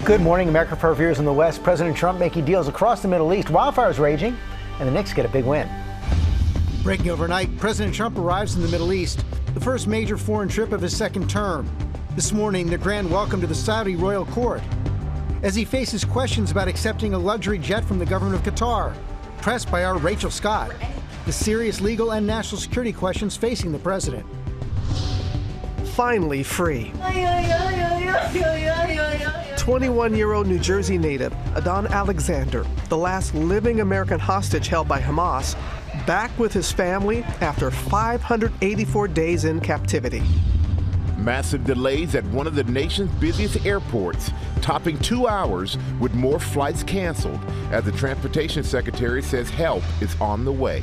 Good morning. America perseveres in the West. President Trump making deals across the Middle East. Wildfires raging, and the Knicks get a big win. Breaking overnight, President Trump arrives in the Middle East, the first major foreign trip of his second term. This morning, the grand welcome to the Saudi royal court, as he faces questions about accepting a luxury jet from the government of Qatar. Pressed by our Rachel Scott, the serious legal and national security questions facing the president. Finally free. 21-year-old New Jersey native Adon Alexander, the last living American hostage held by Hamas, back with his family after 584 days in captivity. Massive delays at one of the nation's busiest airports, topping 2 hours with more flights canceled, as the transportation secretary says help is on the way.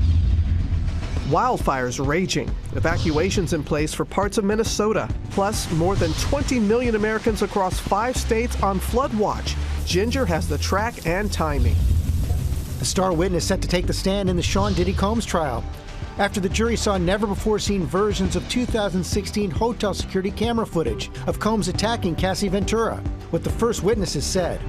Wildfires raging, evacuations in place for parts of Minnesota, plus more than 20 million Americans across 5 states on flood watch. Ginger has the track and timing. The star witness set to take the stand in the Sean Diddy Combs trial, after the jury saw never-before-seen versions of 2016 hotel security camera footage of Combs attacking Cassie Ventura, what the first witnesses said.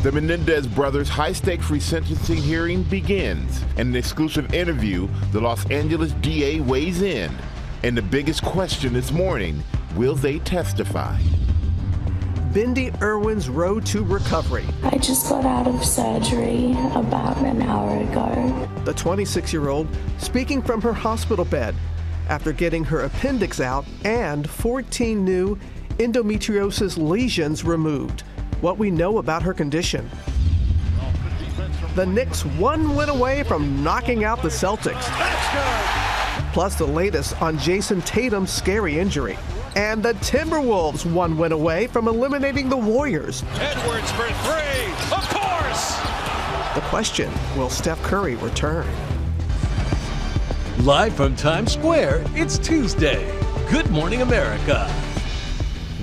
The Menendez brothers' high-stakes resentencing hearing begins. In an exclusive interview, the Los Angeles DA weighs in. And the biggest question this morning, will they testify? Bindi Irwin's road to recovery. I just got out of surgery about an hour ago. The 26-year-old speaking from her hospital bed after getting her appendix out and 14 new endometriosis lesions removed. What we know about her condition. The Knicks 1 win away from knocking out the Celtics. Plus the latest on Jason Tatum's scary injury. And the Timberwolves 1 win away from eliminating the Warriors. Edwards for 3, of course! The question, will Steph Curry return? Live from Times Square, it's Tuesday. Good morning, America.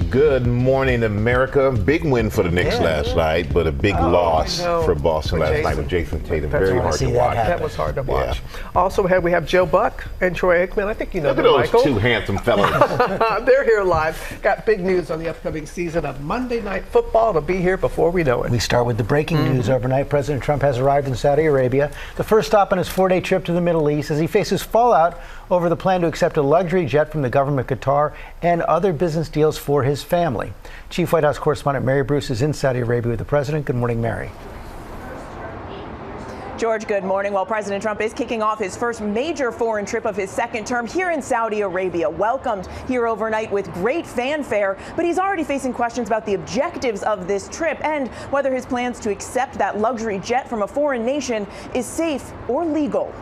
Good morning, America. Big win for the Knicks last night, but a big loss for Boston last night with Jason Tatum. Very hard to watch. That was hard to watch. Also, we have Joe Buck and Troy Aikman. I think you know Look them, at those Michael. two handsome fellows. They're here live. Got big news on the upcoming season of Monday Night Football. It'll be here before we know it. We start with the breaking news overnight. President Trump has arrived in Saudi Arabia, the first stop on his 4-day trip to the Middle East, as he faces fallout over the plan to accept a luxury jet from the government of Qatar and other business deals for his family. Chief White House correspondent Mary Bruce is in Saudi Arabia with the president. Good morning, Mary. George, good morning. Well, President Trump is kicking off his first major foreign trip of his second term here in Saudi Arabia, welcomed here overnight with great fanfare. But he's already facing questions about the objectives of this trip and whether his plans to accept that luxury jet from a foreign nation is safe or legal.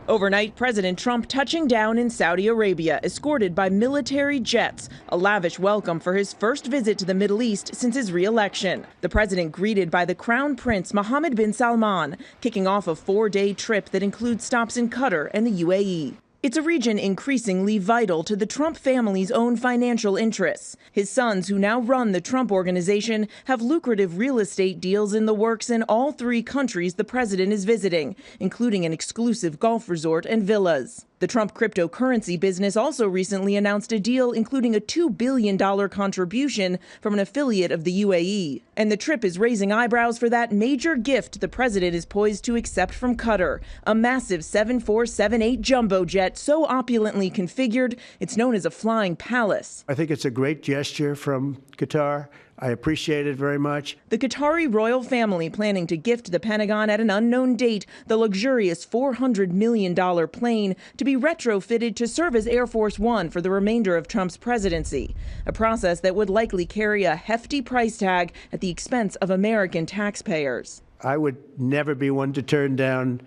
Overnight, President Trump touching down in Saudi Arabia, escorted by military jets, a lavish welcome for his first visit to the Middle East since his re-election. The president greeted by the Crown Prince Mohammed bin Salman, kicking off a 4-day trip that includes stops in Qatar and the UAE. It's a region increasingly vital to the Trump family's own financial interests. His sons, who now run the Trump Organization, have lucrative real estate deals in the works in all 3 countries the president is visiting, including an exclusive golf resort and villas. The Trump cryptocurrency business also recently announced a deal including a $2 billion contribution from an affiliate of the UAE. And the trip is raising eyebrows for that major gift the president is poised to accept from Qatar, a massive 7478 jumbo jet so opulently configured, it's known as a flying palace. I think it's a great gesture from Qatar. I appreciate it very much. The Qatari royal family planning to gift the Pentagon at an unknown date the luxurious $400 million plane to be retrofitted to serve as Air Force One for the remainder of Trump's presidency, a process that would likely carry a hefty price tag at the expense of American taxpayers. I would never be one to turn down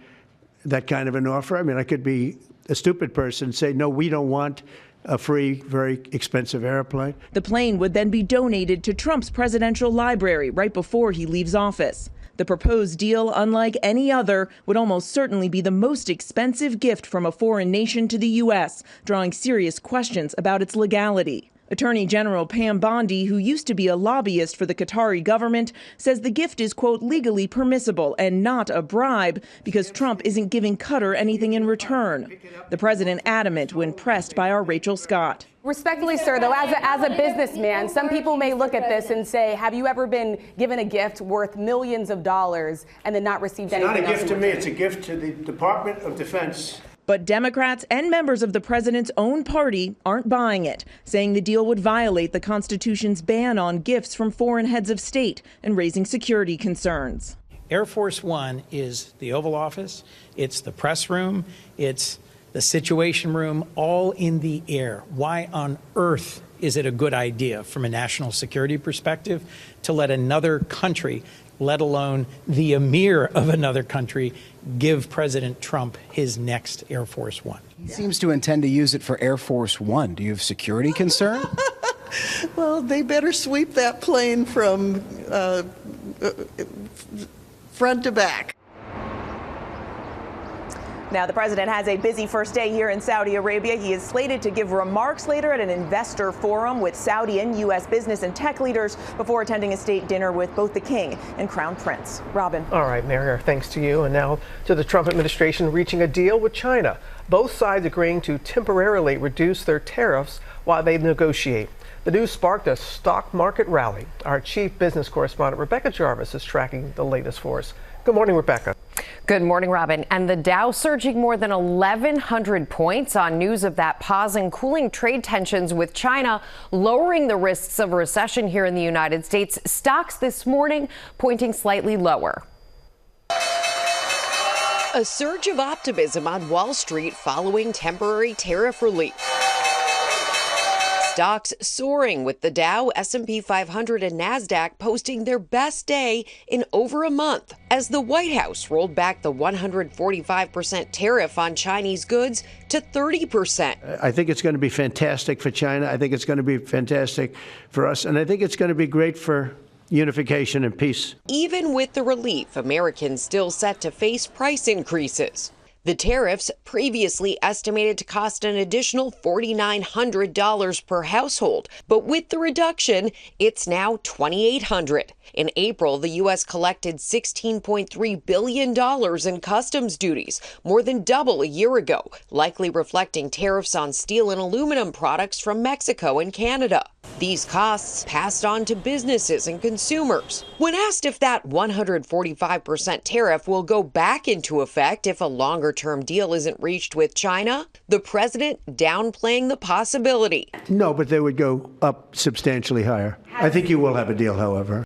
that kind of an offer. I mean, I could be a stupid person and say, no, we don't want a free, very expensive airplane. The plane would then be donated to Trump's presidential library right before he leaves office. The proposed deal, unlike any other, would almost certainly be the most expensive gift from a foreign nation to the U.S., drawing serious questions about its legality. Attorney General Pam Bondi, who used to be a lobbyist for the Qatari government, says the gift is, quote, legally permissible and not a bribe because Trump isn't giving Qatar anything in return. The president adamant when pressed by our Rachel Scott. Respectfully, sir, though, as a businessman, some people may look at this and say, have you ever been given a gift worth millions of dollars and then not received anything? It's not a gift to me, it's a gift to the Department of Defense. But Democrats and members of the president's own party aren't buying it, saying the deal would violate the Constitution's ban on gifts from foreign heads of state and raising security concerns. Air Force One is the Oval Office, it's the press room, it's the Situation Room, all in the air. Why on earth is it a good idea from a national security perspective to let another country, let alone the emir of another country, give President Trump his next Air Force One? He seems to intend to use it for Air Force One. Do you have security concern? Well, they better sweep that plane from front to back. Now, the president has a busy first day here in Saudi Arabia. He is slated to give remarks later at an investor forum with Saudi and U.S. business and tech leaders before attending a state dinner with both the king and crown prince. Robin. All right, Mary, thanks to you. And now to the Trump administration reaching a deal with China. Both sides agreeing to temporarily reduce their tariffs while they negotiate. The news sparked a stock market rally. Our chief business correspondent, Rebecca Jarvis, is tracking the latest for us. Good morning, Rebecca. Good morning, Robin. And the Dow surging more than 1,100 points on news of that pause in cooling trade tensions with China, lowering the risks of a recession here in the United States. Stocks this morning pointing slightly lower. A surge of optimism on Wall Street following temporary tariff relief. Stocks soaring with the Dow, S&P 500 and NASDAQ posting their best day in over a month as the White House rolled back the 145% tariff on Chinese goods to 30%. I think it's going to be fantastic for China. I think it's going to be fantastic for us. And I think it's going to be great for unification and peace. Even with the relief, Americans still set to face price increases. The tariffs, previously estimated to cost an additional $4,900 per household, but with the reduction, it's now $2,800. In April, the U.S. collected $16.3 billion in customs duties, more than double a year ago, likely reflecting tariffs on steel and aluminum products from Mexico and Canada. These costs passed on to businesses and consumers. When asked if that 145% tariff will go back into effect if a longer-term deal isn't reached with China, the president downplaying the possibility. No, but they would go up substantially higher. I think you will have a deal, however.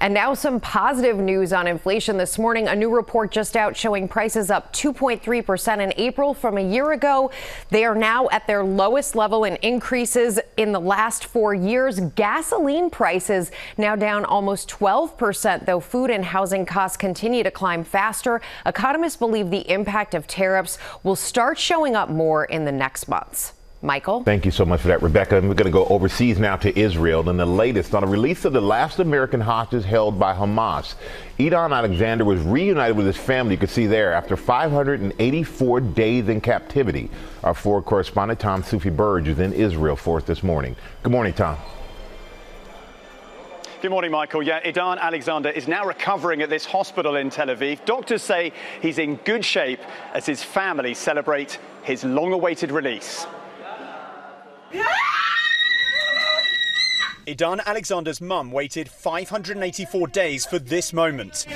And now some positive news on inflation this morning. A new report just out showing prices up 2.3% in April from a year ago. They are now at their lowest level in increases in the last 4 years. Gasoline prices now down almost 12%, though food and housing costs continue to climb faster. Economists believe the impact of tariffs will start showing up more in the next months. Michael? Thank you so much for that, Rebecca. And we're going to go overseas now to Israel. And the latest on a release of the last American hostage held by Hamas. Edon Alexander was reunited with his family, you can see there, after 584 days in captivity. Our forward correspondent, Tom Sufi Burge, is in Israel for us this morning. Good morning, Tom. Good morning, Michael. Yeah, Edon Alexander is now recovering at this hospital in Tel Aviv. Doctors say he's in good shape as his family celebrate his long-awaited release. Edon Alexander's mum waited 584 days for this moment.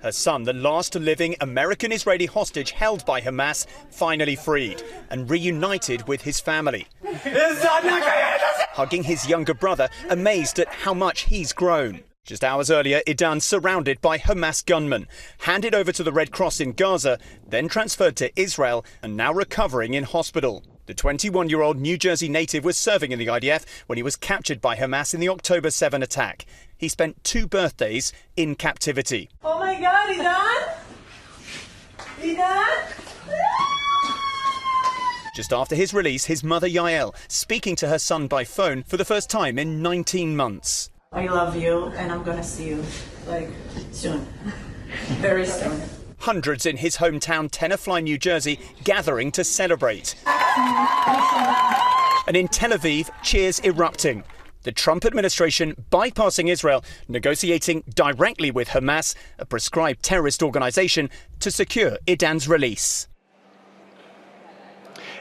Her son, the last living American-Israeli hostage held by Hamas, finally freed and reunited with his family. Hugging his younger brother, amazed at how much he's grown. Just hours earlier, Edon, surrounded by Hamas gunmen, handed over to the Red Cross in Gaza, then transferred to Israel and now recovering in hospital. The 21-year-old New Jersey native was serving in the IDF when he was captured by Hamas in the October 7 attack. He spent 2 birthdays in captivity. Oh my God, Edon! Edon! Just after his release, his mother Yael speaking to her son by phone for the first time in 19 months. I love you, and I'm gonna see you, soon. Very soon. Hundreds in his hometown Tenafly, New Jersey, gathering to celebrate. And in Tel Aviv, cheers erupting. The Trump administration bypassing Israel, negotiating directly with Hamas, a proscribed terrorist organization, to secure Idan's release.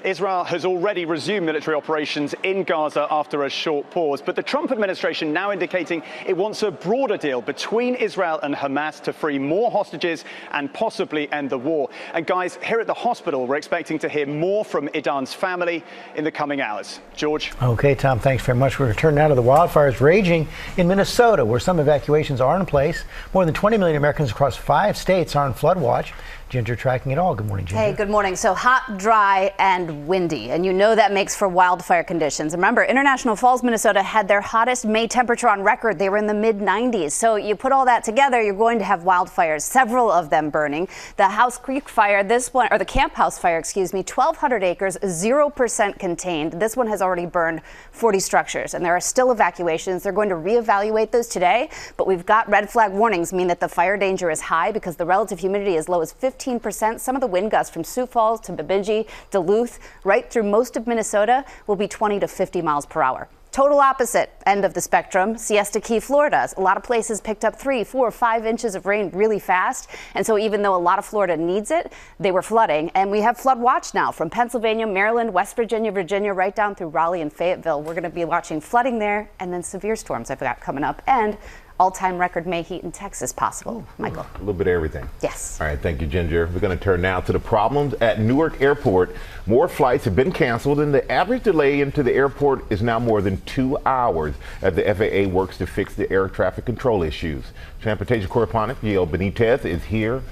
Israel has already resumed military operations in Gaza after a short pause, but the Trump administration now indicating it wants a broader deal between Israel and Hamas to free more hostages and possibly end the war. And guys, here at the hospital, we're expecting to hear more from Idan's family in the coming hours. George? Okay, Tom, thanks very much. We're going to turn now to the wildfires raging in Minnesota, where some evacuations are in place. More than 20 million Americans across 5 states are on flood watch. Ginger tracking it all. Good morning, Ginger. Hey, good morning. So hot, dry, and windy. And you know that makes for wildfire conditions. Remember, International Falls, Minnesota had their hottest May temperature on record. They were in the mid-90s. So you put all that together, you're going to have wildfires, several of them burning. The House Creek fire, this one, or the Camp House fire, 1,200 acres, 0% contained. This one has already burned 40 structures, and there are still evacuations. They're going to reevaluate those today, but we've got red flag warnings, mean that the fire danger is high because the relative humidity is low as 15%. Some of the wind gusts from Sioux Falls to Bemidji, Duluth, right through most of Minnesota will be 20 to 50 miles per hour. Total opposite end of the spectrum, Siesta Key, Florida. A lot of places picked up 3, 4, 5 inches of rain really fast. And so even though a lot of Florida needs it, they were flooding. And we have flood watch now from Pennsylvania, Maryland, West Virginia, Virginia, right down through Raleigh and Fayetteville. We're going to be watching flooding there and then severe storms I've got coming up. And all-time record May heat in Texas possible. Michael. A little bit of everything. Yes. All right, thank you, Ginger. We're going to turn now to the problems at Newark Airport. More flights have been canceled, and the average delay into the airport is now more than 2 hours as the FAA works to fix the air traffic control issues. Transportation correspondent Gio Benitez is here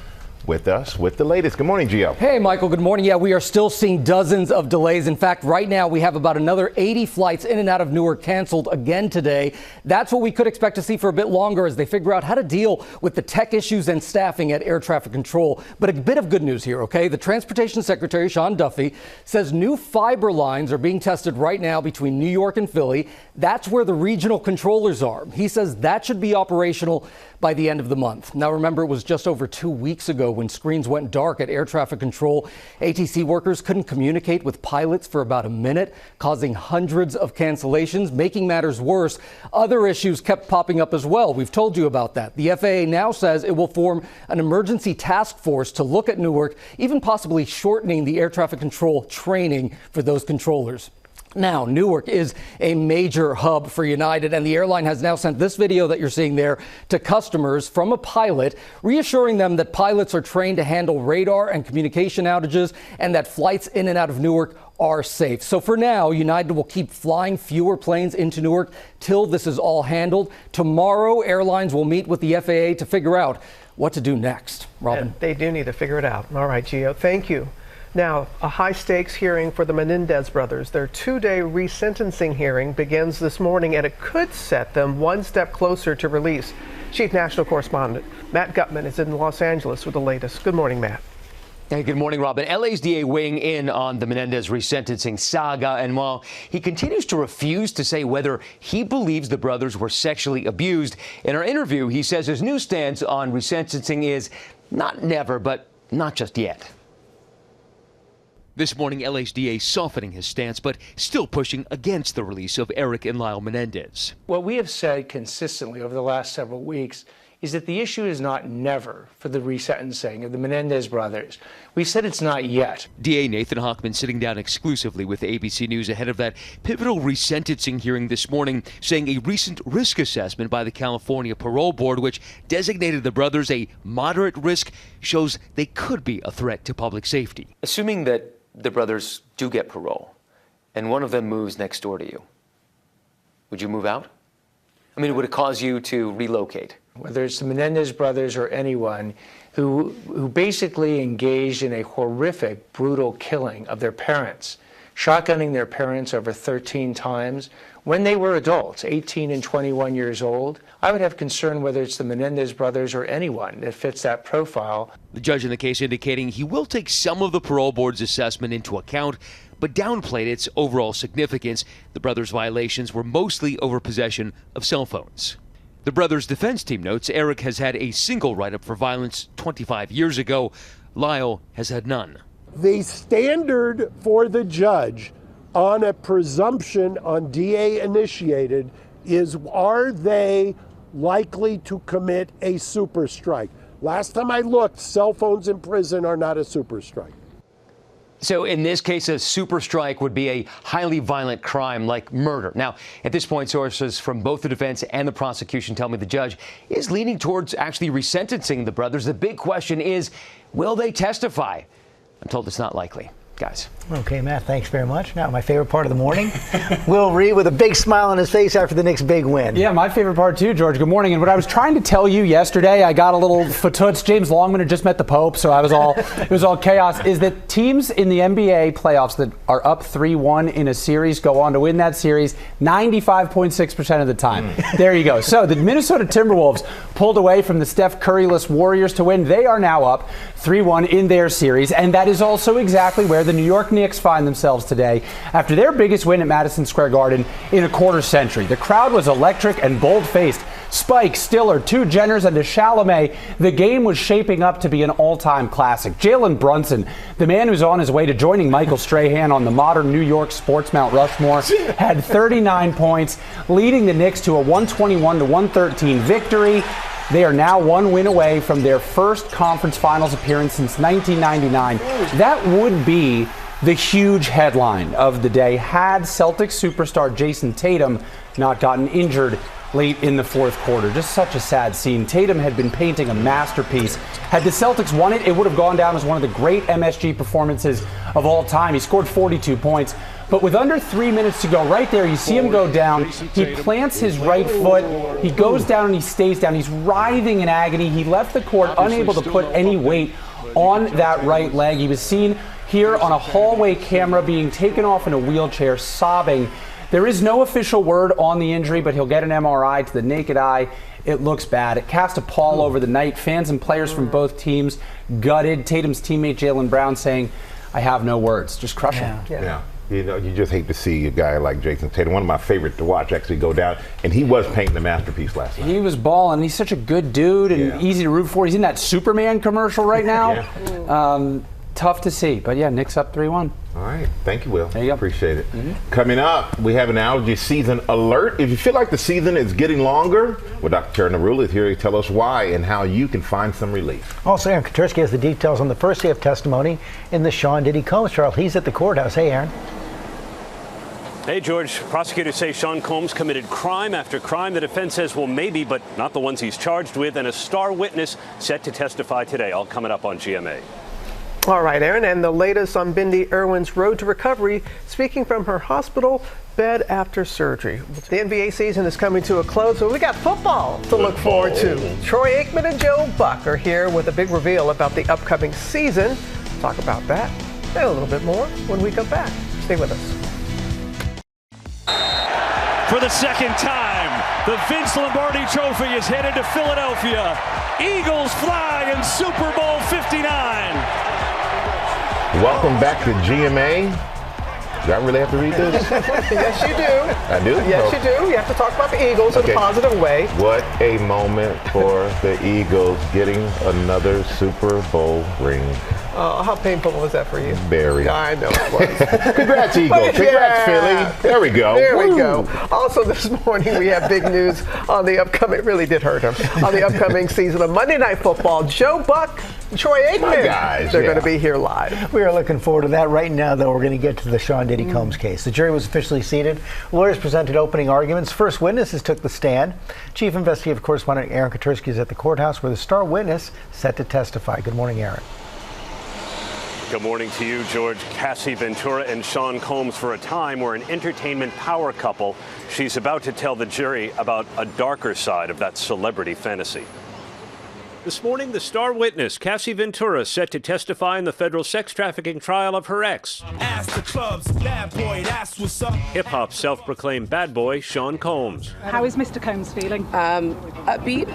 with us with the latest. Good morning, Gio. Hey, Michael. Good morning. Yeah, we are still seeing dozens of delays. In fact, right now we have about another 80 flights in and out of Newark canceled again today. That's what we could expect to see for a bit longer as they figure out how to deal with the tech issues and staffing at air traffic control. But a bit of good news here, okay? The Transportation Secretary, Sean Duffy, says new fiber lines are being tested right now between New York and Philly. That's where the regional controllers are. He says that should be operational by the end of the month. Now, remember, it was just over 2 weeks ago when screens went dark at air traffic control. ATC workers couldn't communicate with pilots for about a minute, causing hundreds of cancellations. Making matters worse, other issues kept popping up as well. We've told you about that. The FAA now says it will form an emergency task force to look at Newark, even possibly shortening the air traffic control training for those controllers. Now, Newark is a major hub for United, and the airline has now sent this video that you're seeing there to customers from a pilot, reassuring them that pilots are trained to handle radar and communication outages and that flights in and out of Newark are safe. So for now, United will keep flying fewer planes into Newark till this is all handled. Tomorrow, airlines will meet with the FAA to figure out what to do next. Robin? And they do need to figure it out. All right, Gio, thank you. Now, a high-stakes hearing for the Menendez brothers. Their 2-day resentencing hearing begins this morning, and it could set them one step closer to release. Chief National Correspondent Matt Gutman is in Los Angeles with the latest. Good morning, Matt. Hey, good morning, Robin. LA's DA weighing in on the Menendez resentencing saga, and while he continues to refuse to say whether he believes the brothers were sexually abused, in our interview, he says his new stance on resentencing is not never, but not just yet. This morning, LA's DA softening his stance, but still pushing against the release of Eric and Lyle Menendez. What we have said consistently over the last several weeks is that the issue is not never for the resentencing of the Menendez brothers. We said it's not yet. DA Nathan Hochman sitting down exclusively with ABC News ahead of that pivotal resentencing hearing this morning, saying a recent risk assessment by the California Parole Board, which designated the brothers a moderate risk, shows they could be a threat to public safety. Assuming that the brothers do get parole, and one of them moves next door to you, would you move out? I mean, would it cause you to relocate? Whether it's the Menendez brothers or anyone who basically engaged in a horrific, brutal killing of their parents, shotgunning their parents over 13 times when they were adults, 18 and 21 years old, I would have concern whether it's the Menendez brothers or anyone that fits that profile. The judge in the case indicating he will take some of the parole board's assessment into account, but downplayed its overall significance. The brothers' violations were mostly over possession of cell phones. The brothers' defense team notes Eric has had a single write-up for violence 25 years ago. Lyle has had none. The standard for the judge on a presumption on DA initiated is, are they likely to commit a super strike? Last time I looked, cell phones in prison are not a super strike. So in this case, a super strike would be a highly violent crime like murder. Now, at this point, sources from both the defense and the prosecution tell me the judge is leaning towards actually resentencing the brothers. The big question is, will they testify? I'm told it's not likely. Guys. Okay, Matt, thanks very much. Now, my favorite part of the morning, Will Reed with a big smile on his face after the Knicks' big win. Yeah, my favorite part too, George. Good morning. And what I was trying to tell you yesterday, I got a little fatoots. James Longman had just met the Pope, so it was all chaos, is that teams in the NBA playoffs that are up 3-1 in a series go on to win that series 95.6% of the time. There you go. So the Minnesota Timberwolves pulled away from the Steph Curry-less Warriors to win. They are now up 3-1 in their series, and that is also exactly where the New York Knicks find themselves today after their biggest win at Madison Square Garden in a quarter century. The crowd was electric and bold-faced. Spike, Stiller, two Jenners, and a Chalamet. The game was shaping up to be an all-time classic. Jalen Brunson, the man who's on his way to joining Michael Strahan on the modern New York sports Mount Rushmore, had 39 points, leading the Knicks to a 121-113 victory. They are now one win away from their first conference finals appearance since 1999. That would be the huge headline of the day had Celtics superstar Jason Tatum not gotten injured late in the fourth quarter. Just such a sad scene. Tatum had been painting a masterpiece. Had the Celtics won it, it would have gone down as one of the great MSG performances of all time. He scored 42 points. But with under 3 minutes to go, right there, you see him go down. He plants his right foot. He goes down and he stays down. He's writhing in agony. He left the court unable to put any weight on that right leg. He was seen here on a hallway camera being taken off in a wheelchair, sobbing. There is no official word on the injury, but he'll get an MRI. To the naked eye, it looks bad. It cast a pall over the night. Fans and players from both teams gutted. Tatum's teammate Jaylen Brown saying, "I have no words." Just crushing. Yeah. You know, you just hate to see a guy like Jason Tatum, one of my favorite to watch, actually go down. And he was painting the masterpiece last night. He was balling. He's such a good dude and easy to root for. He's in that Superman commercial right now. Tough to see. But yeah, Knicks up 3-1. All right. Thank you, Will. There you go. Appreciate it. Coming up, we have an allergy season alert. If you feel like the season is getting longer, well, Dr. Narula is here to tell us why and how you can find some relief. Also, Aaron Katursky has the details on the first day of testimony in the Sean Diddy Combs trial. He's at the courthouse. Hey, Aaron. Hey, George. Prosecutors say Sean Combs committed crime after crime. The defense says, well, maybe, but not the ones he's charged with. And a star witness set to testify today. All coming up on GMA. All right, Aaron, and the latest on Bindi Irwin's road to recovery, speaking from her hospital bed after surgery. The NBA season is coming to a close, but we got football to look forward to. Troy Aikman and Joe Buck are here with a big reveal about the upcoming season. We'll talk about that and a little bit more when we come back. Stay with us. For the second time, the Vince Lombardi Trophy is headed to Philadelphia. Eagles fly in Super Bowl 59. Welcome back to GMA. Do I really have to read this? Yes, you do. I do? Yes, you do. You have to talk about the Eagles in a positive way. What a moment for the Eagles getting another Super Bowl ring. How painful was that for you? Very. I know it was. Congrats, Eagles. Congrats, Philly. There we go. There we go. Also this morning we have big news on the upcoming, it really did hurt him, on the upcoming season of Monday Night Football. Joe Buck, Troy Aikman. Guys, they're going to be here live. We are looking forward to that. Right now, though, we're going to get to the Sean Diddy Combs case. The jury was officially seated. Lawyers presented opening arguments. First witnesses took the stand. Chief Investigative Correspondent Aaron Katursky is at the courthouse where the star witness set to testify. Good morning, Aaron. Good morning to you, George. Cassie Ventura and Sean Combs for a time were an entertainment power couple. She's about to tell the jury about a darker side of that celebrity fantasy. This morning, the star witness, Cassie Ventura, set to testify in the federal sex trafficking trial of her ex. Ask the club's bad boy, that's what's up. Hip-hop self-proclaimed bad boy, Sean Combs. How is Mr. Combs feeling? Upbeat.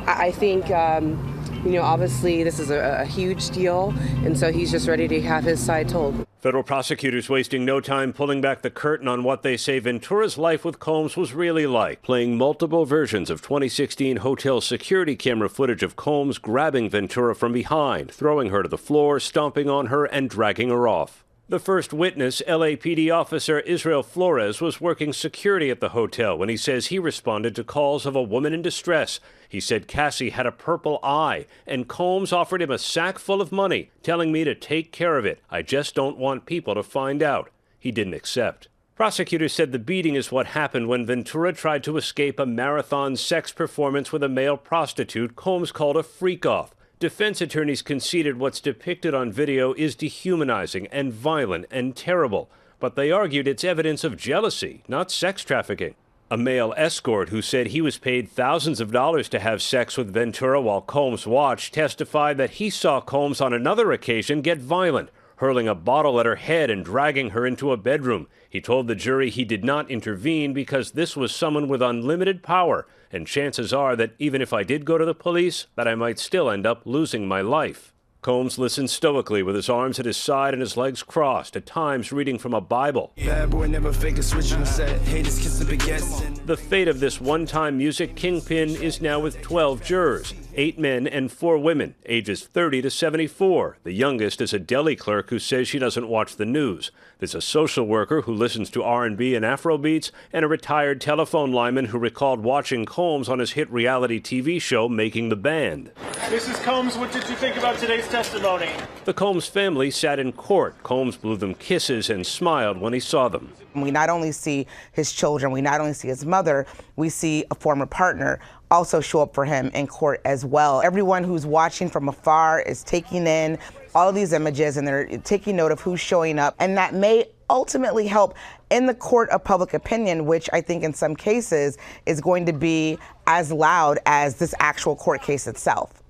I think, obviously this is a huge deal, and so he's just ready to have his side told. Federal prosecutors wasting no time pulling back the curtain on what they say Ventura's life with Combs was really like, playing multiple versions of 2016 hotel security camera footage of Combs grabbing Ventura from behind, throwing her to the floor, stomping on her, and dragging her off. The first witness, LAPD officer Israel Flores, was working security at the hotel when he says he responded to calls of a woman in distress. He said Cassie had a purple eye, and Combs offered him a sack full of money, telling me to take care of it. I just don't want people to find out. He didn't accept. Prosecutors said the beating is what happened when Ventura tried to escape a marathon sex performance with a male prostitute Combs called a freak-off. Defense attorneys conceded what's depicted on video is dehumanizing and violent and terrible, but they argued it's evidence of jealousy, not sex trafficking. A male escort who said he was paid thousands of dollars to have sex with Ventura while Combs watched testified that he saw Combs on another occasion get violent, hurling a bottle at her head and dragging her into a bedroom. He told the jury he did not intervene because this was someone with unlimited power, and chances are that even if I did go to the police, that I might still end up losing my life. Combs listened stoically with his arms at his side and his legs crossed, at times reading from a Bible. Bad boy never fake a switch on the set. Haters kiss the baguettes. The fate of this one-time music kingpin is now with 12 jurors, 8 men and 4 women, ages 30 to 74. The youngest is a deli clerk who says she doesn't watch the news. There's a social worker who listens to R&B and Afrobeats, and a retired telephone lineman who recalled watching Combs on his hit reality TV show Making the Band. Mrs. Combs, what did you think about today's testimony? The Combs family sat in court. Combs blew them kisses and smiled when he saw them. We not only see his children, we not only see his mother, we see a former partner also show up for him in court as well. Everyone who's watching from afar is taking in all of these images and they're taking note of who's showing up, and that may ultimately help in the court of public opinion, which I think in some cases is going to be as loud as this actual court case itself.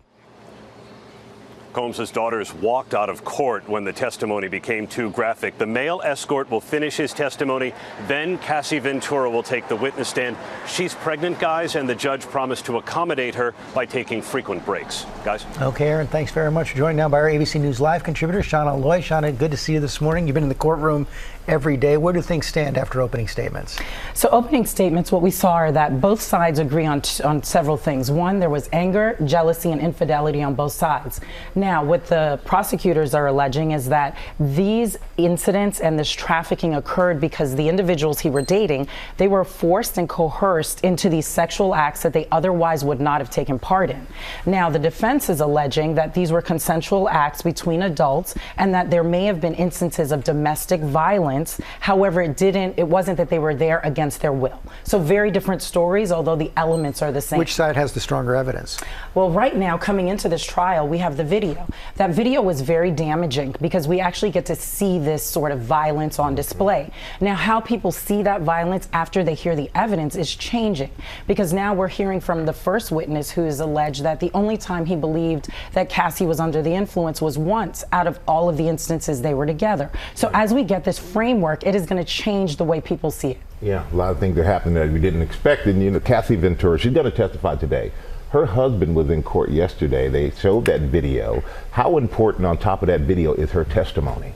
Combs' daughters walked out of court when the testimony became too graphic. The male escort will finish his testimony, then Cassie Ventura will take the witness stand. She's pregnant, guys, and the judge promised to accommodate her by taking frequent breaks. Guys? Okay, Aaron, thanks very much. Joined now by our ABC News Live contributor, Shauna Loy. Shauna, good to see you this morning. You've been in the courtroom every day. Where do things stand after opening statements? So opening statements, what we saw are that both sides agree on several things. One, there was anger, jealousy, and infidelity on both sides. Now, what the prosecutors are alleging is that these incidents and this trafficking occurred because the individuals he were dating, they were forced and coerced into these sexual acts that they otherwise would not have taken part in. Now, the defense is alleging that these were consensual acts between adults and that there may have been instances of domestic violence. However, it wasn't that they were there against their will. So very different stories, although the elements are the same. Which side has the stronger evidence? Well, right now, coming into this trial, we have the video. That video was very damaging because we actually get to see this sort of violence on display. Now, how people see that violence after they hear the evidence is changing, because now we're hearing from the first witness who is alleged that the only time he believed that Cassie was under the influence was once out of all of the instances they were together. So as we get this framework, it is going to change the way people see it. Yeah, a lot of things are happening that we didn't expect. And, you know, Cassie Ventura, she's going to testify today. Her husband was in court yesterday. They showed that video. How important on top of that video is her testimony?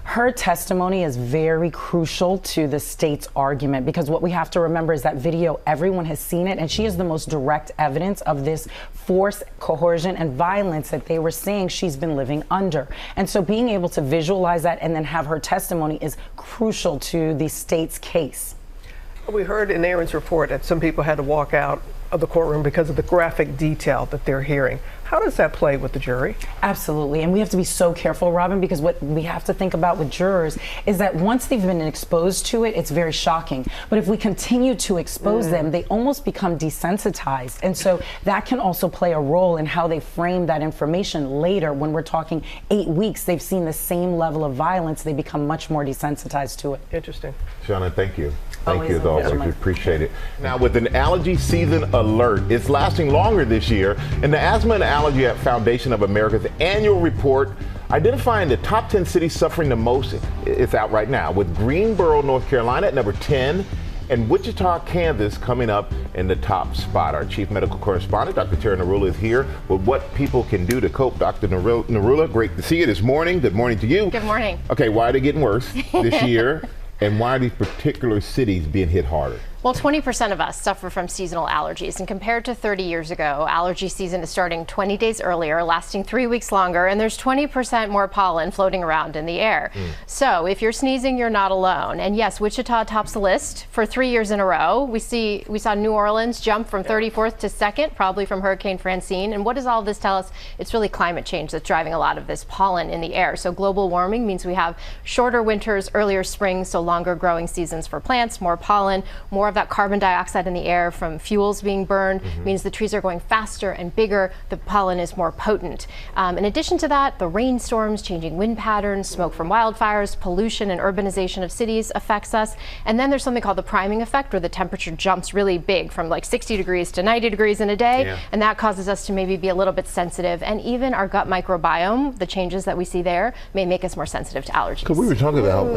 Her testimony is very crucial to the state's argument, because what we have to remember is that video, everyone has seen it, and she is the most direct evidence of this force, coercion, and violence that they were saying she's been living under. And so being able to visualize that and then have her testimony is crucial to the state's case. We heard in Aaron's report that some people had to walk out of the courtroom because of the graphic detail that they're hearing. How does that play with the jury? Absolutely, and we have to be so careful, Robin, because what we have to think about with jurors is that once they've been exposed to it, it's very shocking. But if we continue to expose them, they almost become desensitized. And so that can also play a role in how they frame that information later. When we're talking 8 weeks, they've seen the same level of violence, they become much more desensitized to it. Interesting. Shauna, thank you. Thank you as always. We appreciate it. Now, with an allergy season alert, it's lasting longer this year, and the Asthma and Allergy Foundation of America's annual report identifying the top 10 cities suffering the most is out right now, with Greensboro, North Carolina at number 10, and Wichita, Kansas coming up in the top spot. Our chief medical correspondent, Dr. Tara Narula, is here with what people can do to cope. Dr. Narula, great to see you this morning. Good morning to you. Good morning. Okay, why are they getting worse this year? And why are these particular cities being hit harder? Well, 20% of us suffer from seasonal allergies, and compared to 30 years ago, allergy season is starting 20 days earlier, lasting 3 weeks longer, and there's 20% more pollen floating around in the air. So if you're sneezing, you're not alone. And yes, Wichita tops the list for 3 years in a row. We saw New Orleans jump from 34th to 2nd, probably from Hurricane Francine. And what does all of this tell us? It's really climate change that's driving a lot of this pollen in the air. So global warming means we have shorter winters, earlier springs, so longer growing seasons for plants, more pollen, more of that carbon dioxide in the air from fuels being burned means the trees are going faster and bigger. The pollen is more potent. In addition to that, the rainstorms, changing wind patterns, smoke from wildfires, pollution and urbanization of cities affects us. And then there's something called the priming effect, where the temperature jumps really big from like 60 degrees to 90 degrees in a day. And that causes us to maybe be a little bit sensitive. And even our gut microbiome, the changes that we see there, may make us more sensitive to allergies. Because we were talking about,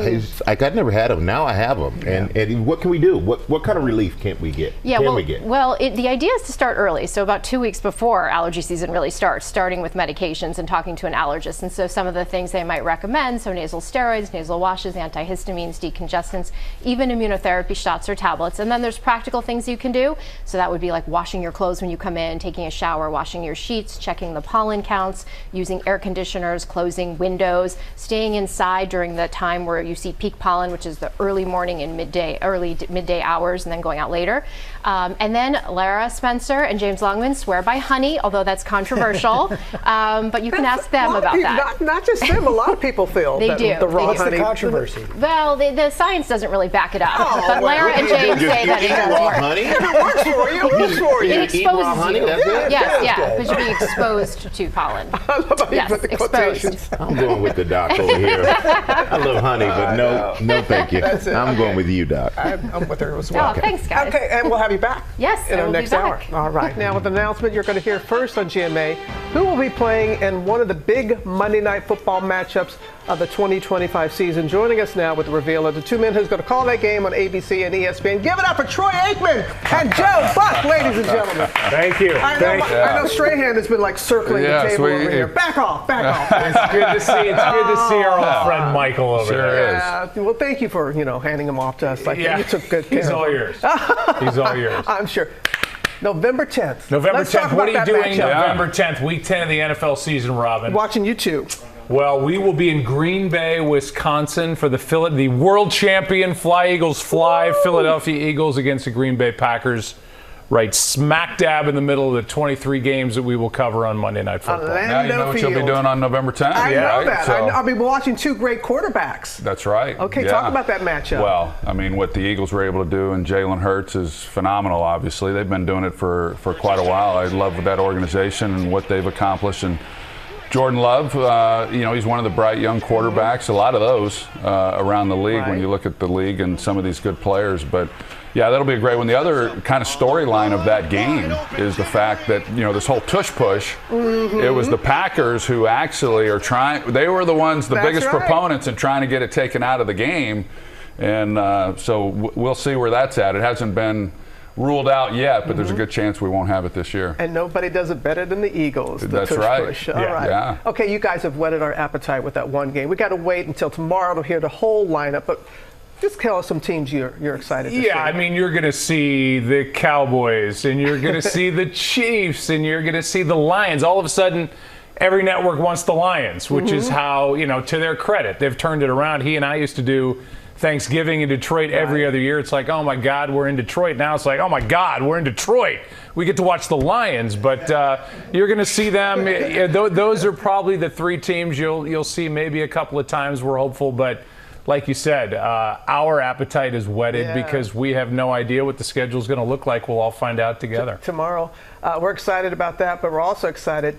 like, I'd never had them. Now I have them. And what can we do? What kind of relief can't we get? Well, the idea is to start early. So about 2 weeks before allergy season really starts, starting with medications and talking to an allergist. And so some of the things they might recommend, so nasal steroids, nasal washes, antihistamines, decongestants, even immunotherapy shots or tablets. And then there's practical things you can do. So that would be like washing your clothes when you come in, taking a shower, washing your sheets, checking the pollen counts, using air conditioners, closing windows, staying inside during the time where you see peak pollen, which is the early morning and midday hours, and then going out later. And then Lara Spencer and James Longman swear by honey, although that's controversial. But you can ask them about that. Not just them, a lot of people feel they that do. the raw What's honey. the controversy? Well, the science doesn't really back it up. But Lara and James say that it does work. Honey? If it works for you, it works for you. It exposes honey, you. that's it? Yes, because you're being exposed to pollen. I love how you put the quotations. I'm going with the doc over here. I love honey, but no, thank you. I'm going with you, Doc. I'm with her as well. Oh, thanks, guys. Okay, and we'll have you back. Yes, in I our will next be hour. back. All right. Now, with an announcement you're going to hear first on GMA, who will be playing in one of the big Monday Night Football matchups of the 2025 season. Joining us now with the reveal of the two men who's going to call that game on ABC and ESPN. Give it up for Troy Aikman and Joe Buck, ladies and gentlemen. Thank you. I know Strahan has been like circling the table over here. Back off. It's good to see. It's good to see our old friend Michael over there. Yeah. Well, thank you for handing him off to us. Like you took good care. He's all yours. He's all yours. I'm sure. November 10th. November 10th. What are you doing matchup. November 10th, week 10 of the NFL season, Robin? Watching you two. Well, we will be in Green Bay, Wisconsin for the world champion Fly Eagles Fly Philadelphia Eagles against the Green Bay Packers. Right smack dab in the middle of the 23 games that we will cover on Monday Night Football. Now you know what you'll be doing on November 10th. I know right? that. So, I'll be watching two great quarterbacks. That's right. Okay, talk about that matchup. Well, I mean, what the Eagles were able to do, and Jalen Hurts is phenomenal, obviously. They've been doing it for quite a while. I love that organization and what they've accomplished. And Jordan Love, he's one of the bright young quarterbacks. A lot of those around the league when you look at the league and some of these good players. But yeah, that'll be a great one. The other kind of storyline of that game is the fact that, this whole tush push, it was the Packers who actually are trying, they were the ones, the biggest proponents in trying to get it taken out of the game. And so we'll see where that's at. It hasn't been ruled out yet, but there's a good chance we won't have it this year. And nobody does it better than the Eagles. That's right. Push. All right. Yeah. Okay, you guys have whetted our appetite with that one game. We got to wait until tomorrow to hear the whole lineup, but just tell us some teams you're excited to see. Yeah, I mean, you're going to see the Cowboys, and you're going to see the Chiefs, and you're going to see the Lions. All of a sudden, every network wants the Lions, which is how, to their credit, they've turned it around. He and I used to do Thanksgiving in Detroit every other year. It's like, oh my God, we're in Detroit. Now it's like, oh my God, we're in Detroit. We get to watch the Lions, but you're going to see them. Those are probably the three teams you'll see maybe a couple of times. We're hopeful, but like you said, our appetite is whetted because we have no idea what the schedule is going to look like. We'll all find out together. Tomorrow. We're excited about that, but we're also excited.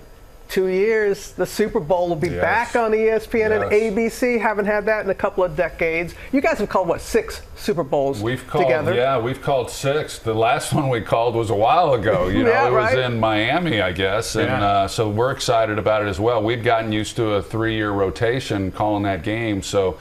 2 years, the Super Bowl will be back on ESPN and ABC. Haven't had that in a couple of decades. You guys have called, 6 Super Bowls together? Yeah, we've called 6. The last one we called was a while ago. It was in Miami, I guess. And so we're excited about it as well. We'd gotten used to a 3-year rotation calling that game. So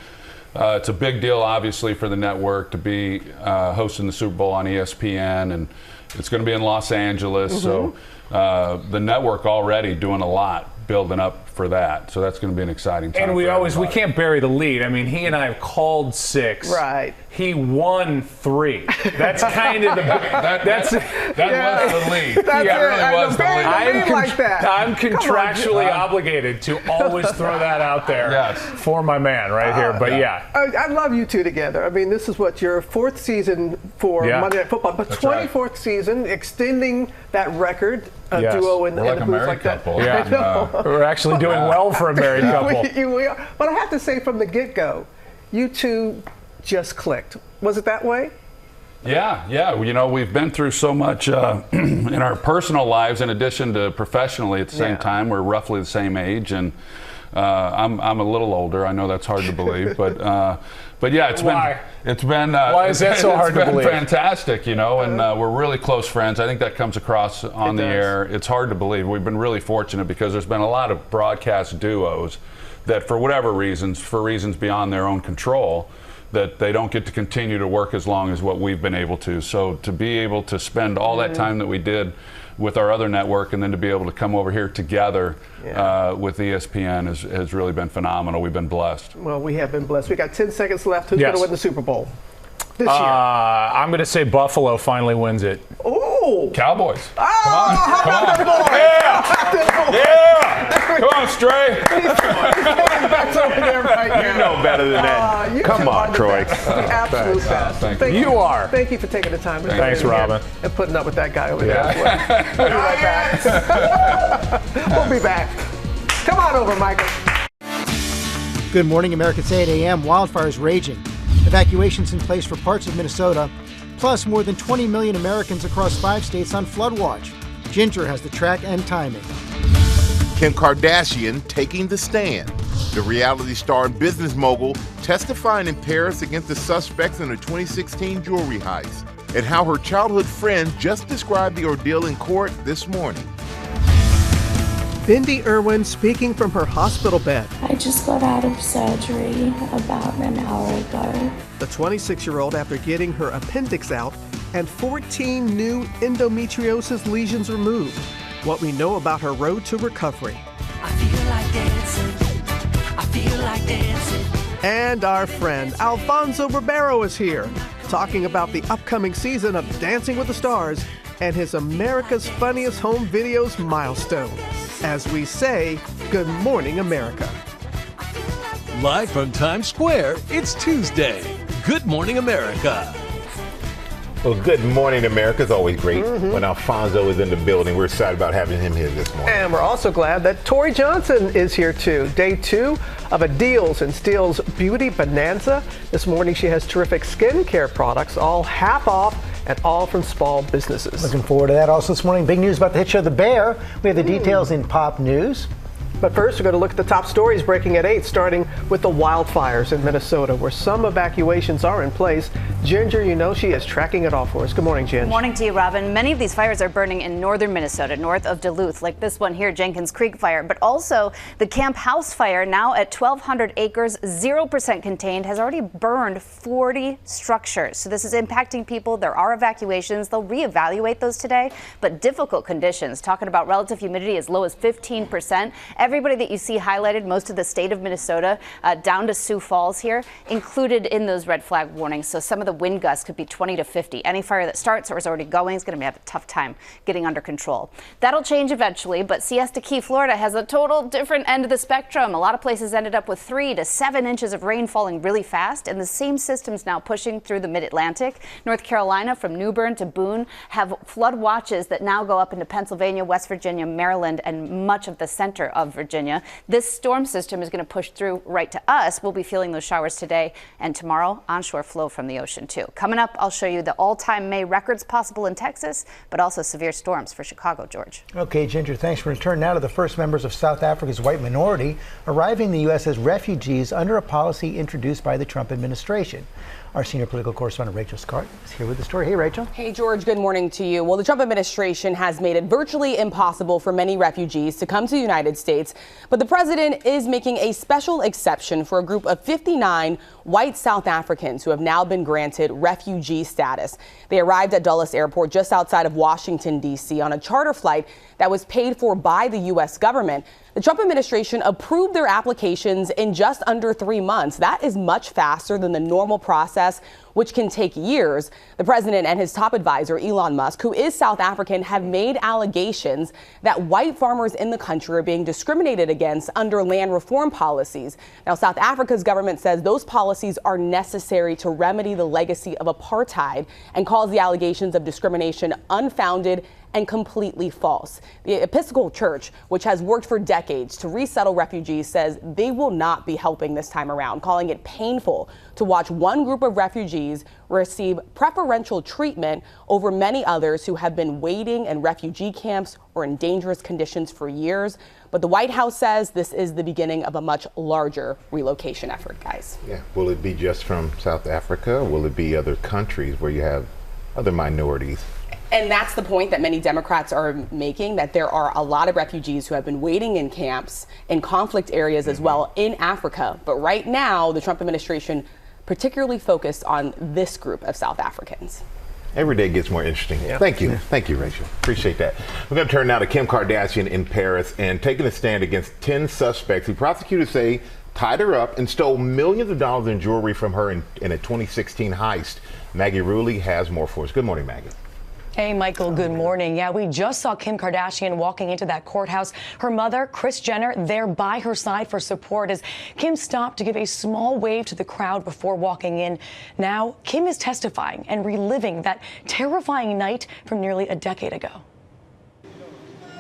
it's a big deal, obviously, for the network to be hosting the Super Bowl on ESPN. And it's going to be in Los Angeles. So the network already doing a lot building up for that. So that's going to be an exciting time. And we can't bury the lead. I mean, he and I have called 6. Right. He won 3. That's kind of the that was the lead. That's yeah, it. really was the lead. I'm Come contractually obligated to always throw that out there for my man right here. But I love you two together. I mean, this is what your 4th season for Monday Night Football, but 24th season, extending that record. A duo in the booth like that. Yeah, we're actually doing well for a married couple. we are. But I have to say, from the get-go, you two just clicked. Was it that way? Yeah. You know, we've been through so much in our personal lives, in addition to professionally. At the same time, we're roughly the same age, and I'm a little older. I know that's hard to believe, but yeah, it's been why is that so hard to believe? It's been fantastic, you know, and we're really close friends. I think that comes across on the air. It's hard to believe. We've been really fortunate because there's been a lot of broadcast duos that, for whatever reasons, for reasons beyond their own control, that they don't get to continue to work as long as what we've been able to. So to be able to spend all that time that we did with our other network, and then to be able to come over here together with ESPN has really been phenomenal. We've been blessed. Well, we have been blessed. We got 10 seconds left. Who's going to win the Super Bowl this year? I'm going to say Buffalo finally wins it. Oh! Cowboys. Oh, how about them boys? Yeah! Come on, Stray. That's over there right now. You know better than that. Come on, Troy. The absolute best. Thank you. You are. Thank you for taking the time. Thanks, Robin. And putting up with that guy over there. We'll be right back. We'll be back. Come on over, Michael. Good morning, America. It's 8 a.m. Wildfires raging. Evacuations in place for parts of Minnesota. Plus, more than 20 million Americans across 5 states on flood watch. Ginger has the track and timing. Kim Kardashian taking the stand. The reality star and business mogul testifying in Paris against the suspects in a 2016 jewelry heist. And how her childhood friend just described the ordeal in court this morning. Bindi Irwin speaking from her hospital bed. I just got out of surgery about an hour ago. The 26-year-old, after getting her appendix out and 14 new endometriosis lesions removed. What we know about her road to recovery. I feel like dancing. I feel like dancing. And our friend Alfonso Ribeiro is here, talking about the upcoming season of Dancing with the Stars and his America's Funniest Home Videos milestone. As we say, good morning, America. Live from Times Square, it's Tuesday. Good morning, America. Well, good morning, America. It's always great when Alfonso is in the building. We're excited about having him here this morning. And we're also glad that Tori Johnson is here too. Day 2 of a Deals and Steals Beauty Bonanza. This morning she has terrific skincare products, all half off and all from small businesses. Looking forward to that. Also this morning, big news about the hit show The Bear. We have the details in Pop News. But first, we're going to look at the top stories breaking at 8, starting with the wildfires in Minnesota, where some evacuations are in place. Ginger, you know, she is tracking it all for us. Good morning, Ginger. Good morning to you, Robin. Many of these fires are burning in northern Minnesota, north of Duluth, like this one here, Jenkins Creek Fire, but also the Camp House Fire, now at 1,200 acres, 0% contained, has already burned 40 structures. So this is impacting people. There are evacuations. They'll reevaluate those today, but difficult conditions. Talking about relative humidity as low as 15%. Everybody that you see highlighted, most of the state of Minnesota, down to Sioux Falls here, included in those red flag warnings. So some of the wind gusts could be 20 to 50. Any fire that starts or is already going is going to have a tough time getting under control. That'll change eventually, but Siesta Key, Florida has a total different end of the spectrum. A lot of places ended up with 3 to 7 inches of rain falling really fast, and the same system's now pushing through the mid-Atlantic. North Carolina, from New Bern to Boone, have flood watches that now go up into Pennsylvania, West Virginia, Maryland, and much of the center of Virginia. This storm system is going to push through right to us. We'll be feeling those showers today and tomorrow. Onshore flow from the ocean too. Coming up, I'll show you the all-time May records possible in Texas, but also severe storms for Chicago, George. Okay, Ginger, thanks for return. Now to the first members of South Africa's white minority arriving in the U.S. as refugees under a policy introduced by the Trump administration. Our senior political correspondent Rachel Scott is here with the story. Hey, Rachel. Hey, George. Good morning to you. Well, the Trump administration has made it virtually impossible for many refugees to come to the United States, but the president is making a special exception for a group of 59 white South Africans who have now been granted refugee status. They arrived at Dulles Airport just outside of Washington, D.C. on a charter flight that was paid for by the U.S. government. The Trump administration approved their applications in just under 3 months. That is much faster than the normal process which can take years. The president and his top advisor, Elon Musk, who is South African, have made allegations that white farmers in the country are being discriminated against under land reform policies. Now, South Africa's government says those policies are necessary to remedy the legacy of apartheid and calls the allegations of discrimination unfounded and completely false. The Episcopal Church, which has worked for decades to resettle refugees, says they will not be helping this time around, calling it painful to watch one group of refugees receive preferential treatment over many others who have been waiting in refugee camps or in dangerous conditions for years. But the White House says this is the beginning of a much larger relocation effort, guys. Yeah. Will it be just from South Africa, or will it be other countries where you have other minorities? And that's the point that many Democrats are making, that there are a lot of refugees who have been waiting in camps in conflict areas as well in Africa. But right now, the Trump administration particularly focused on this group of South Africans. Every day gets more interesting. Yeah. Thank you. Thank you, Rachel. Appreciate that. We're going to turn now to Kim Kardashian in Paris and taking a stand against 10 suspects who prosecutors say tied her up and stole millions of dollars in jewelry from her in a 2016 heist. Maggie Rulli has more for us. Good morning, Maggie. Hey, Michael, good morning. Yeah, we just saw Kim Kardashian walking into that courthouse. Her mother, Kris Jenner, there by her side for support as Kim stopped to give a small wave to the crowd before walking in. Now, Kim is testifying and reliving that terrifying night from nearly a decade ago.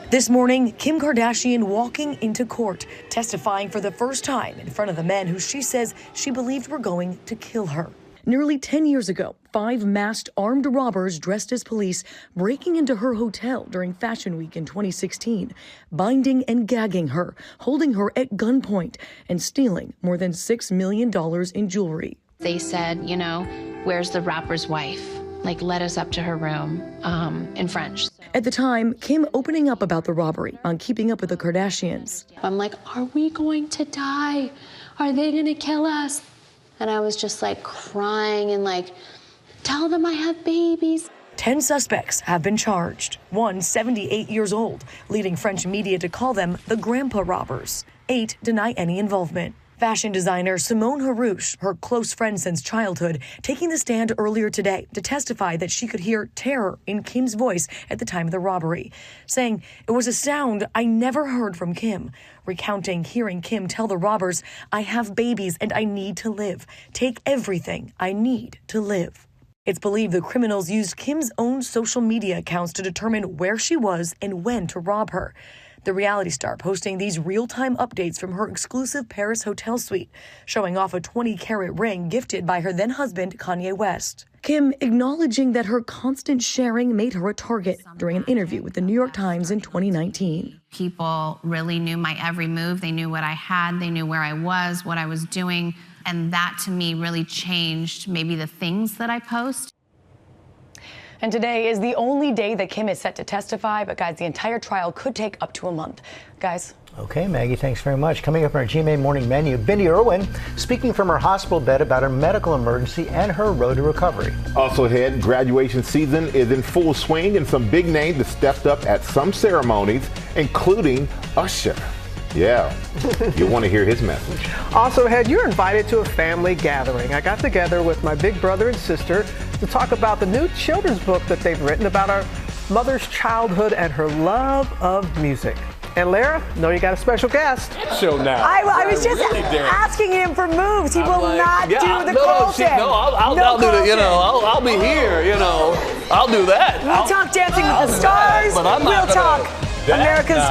This morning, Kim Kardashian walking into court, testifying for the first time in front of the men who she says she believed were going to kill her. Nearly 10 years ago, 5 masked armed robbers dressed as police breaking into her hotel during Fashion Week in 2016, binding and gagging her, holding her at gunpoint, and stealing more than $6 million in jewelry. They said, you know, where's the rapper's wife? Like, let us up to her room, in French. At the time, Kim opening up about the robbery on Keeping Up with the Kardashians. I'm like, are we going to die? Are they going to kill us? And I was just like crying and like, tell them I have babies. 10 suspects have been charged. One 78 years old, leading French media to call them the grandpa robbers. 8 deny any involvement. Fashion designer Simone Harouche, her close friend since childhood, taking the stand earlier today to testify that she could hear terror in Kim's voice at the time of the robbery, saying it was a sound I never heard from Kim, recounting hearing Kim tell the robbers, I have babies and I need to live. Take everything I need to live. It's believed the criminals used Kim's own social media accounts to determine where she was and when to rob her. The reality star posting these real-time updates from her exclusive Paris hotel suite, showing off a 20-carat ring gifted by her then-husband, Kanye West. Kim acknowledging that her constant sharing made her a target during an interview with the New York Times in 2019. People really knew my every move. They knew what I had. They knew where I was, what I was doing. And that, to me, really changed maybe the things that I post. And today is the only day that Kim is set to testify, but guys, the entire trial could take up to a month. Guys. Okay, Maggie, thanks very much. Coming up on our GMA Morning Menu, Bindi Irwin speaking from her hospital bed about her medical emergency and her road to recovery. Also ahead, graduation season is in full swing and some big names that stepped up at some ceremonies, including Usher. Yeah, you want to hear his message. Also ahead, you're invited to a family gathering. I got together with my big brother and sister to talk about the new children's book that they've written about our mother's childhood and her love of music. And Lara, know you got a special guest. So now. I was just asking him for moves. He will not do the Carlton. I'll do it. You know, I'll be here. You know, I'll do that. We'll talk Dancing with the Stars. But I'm not we'll talk America's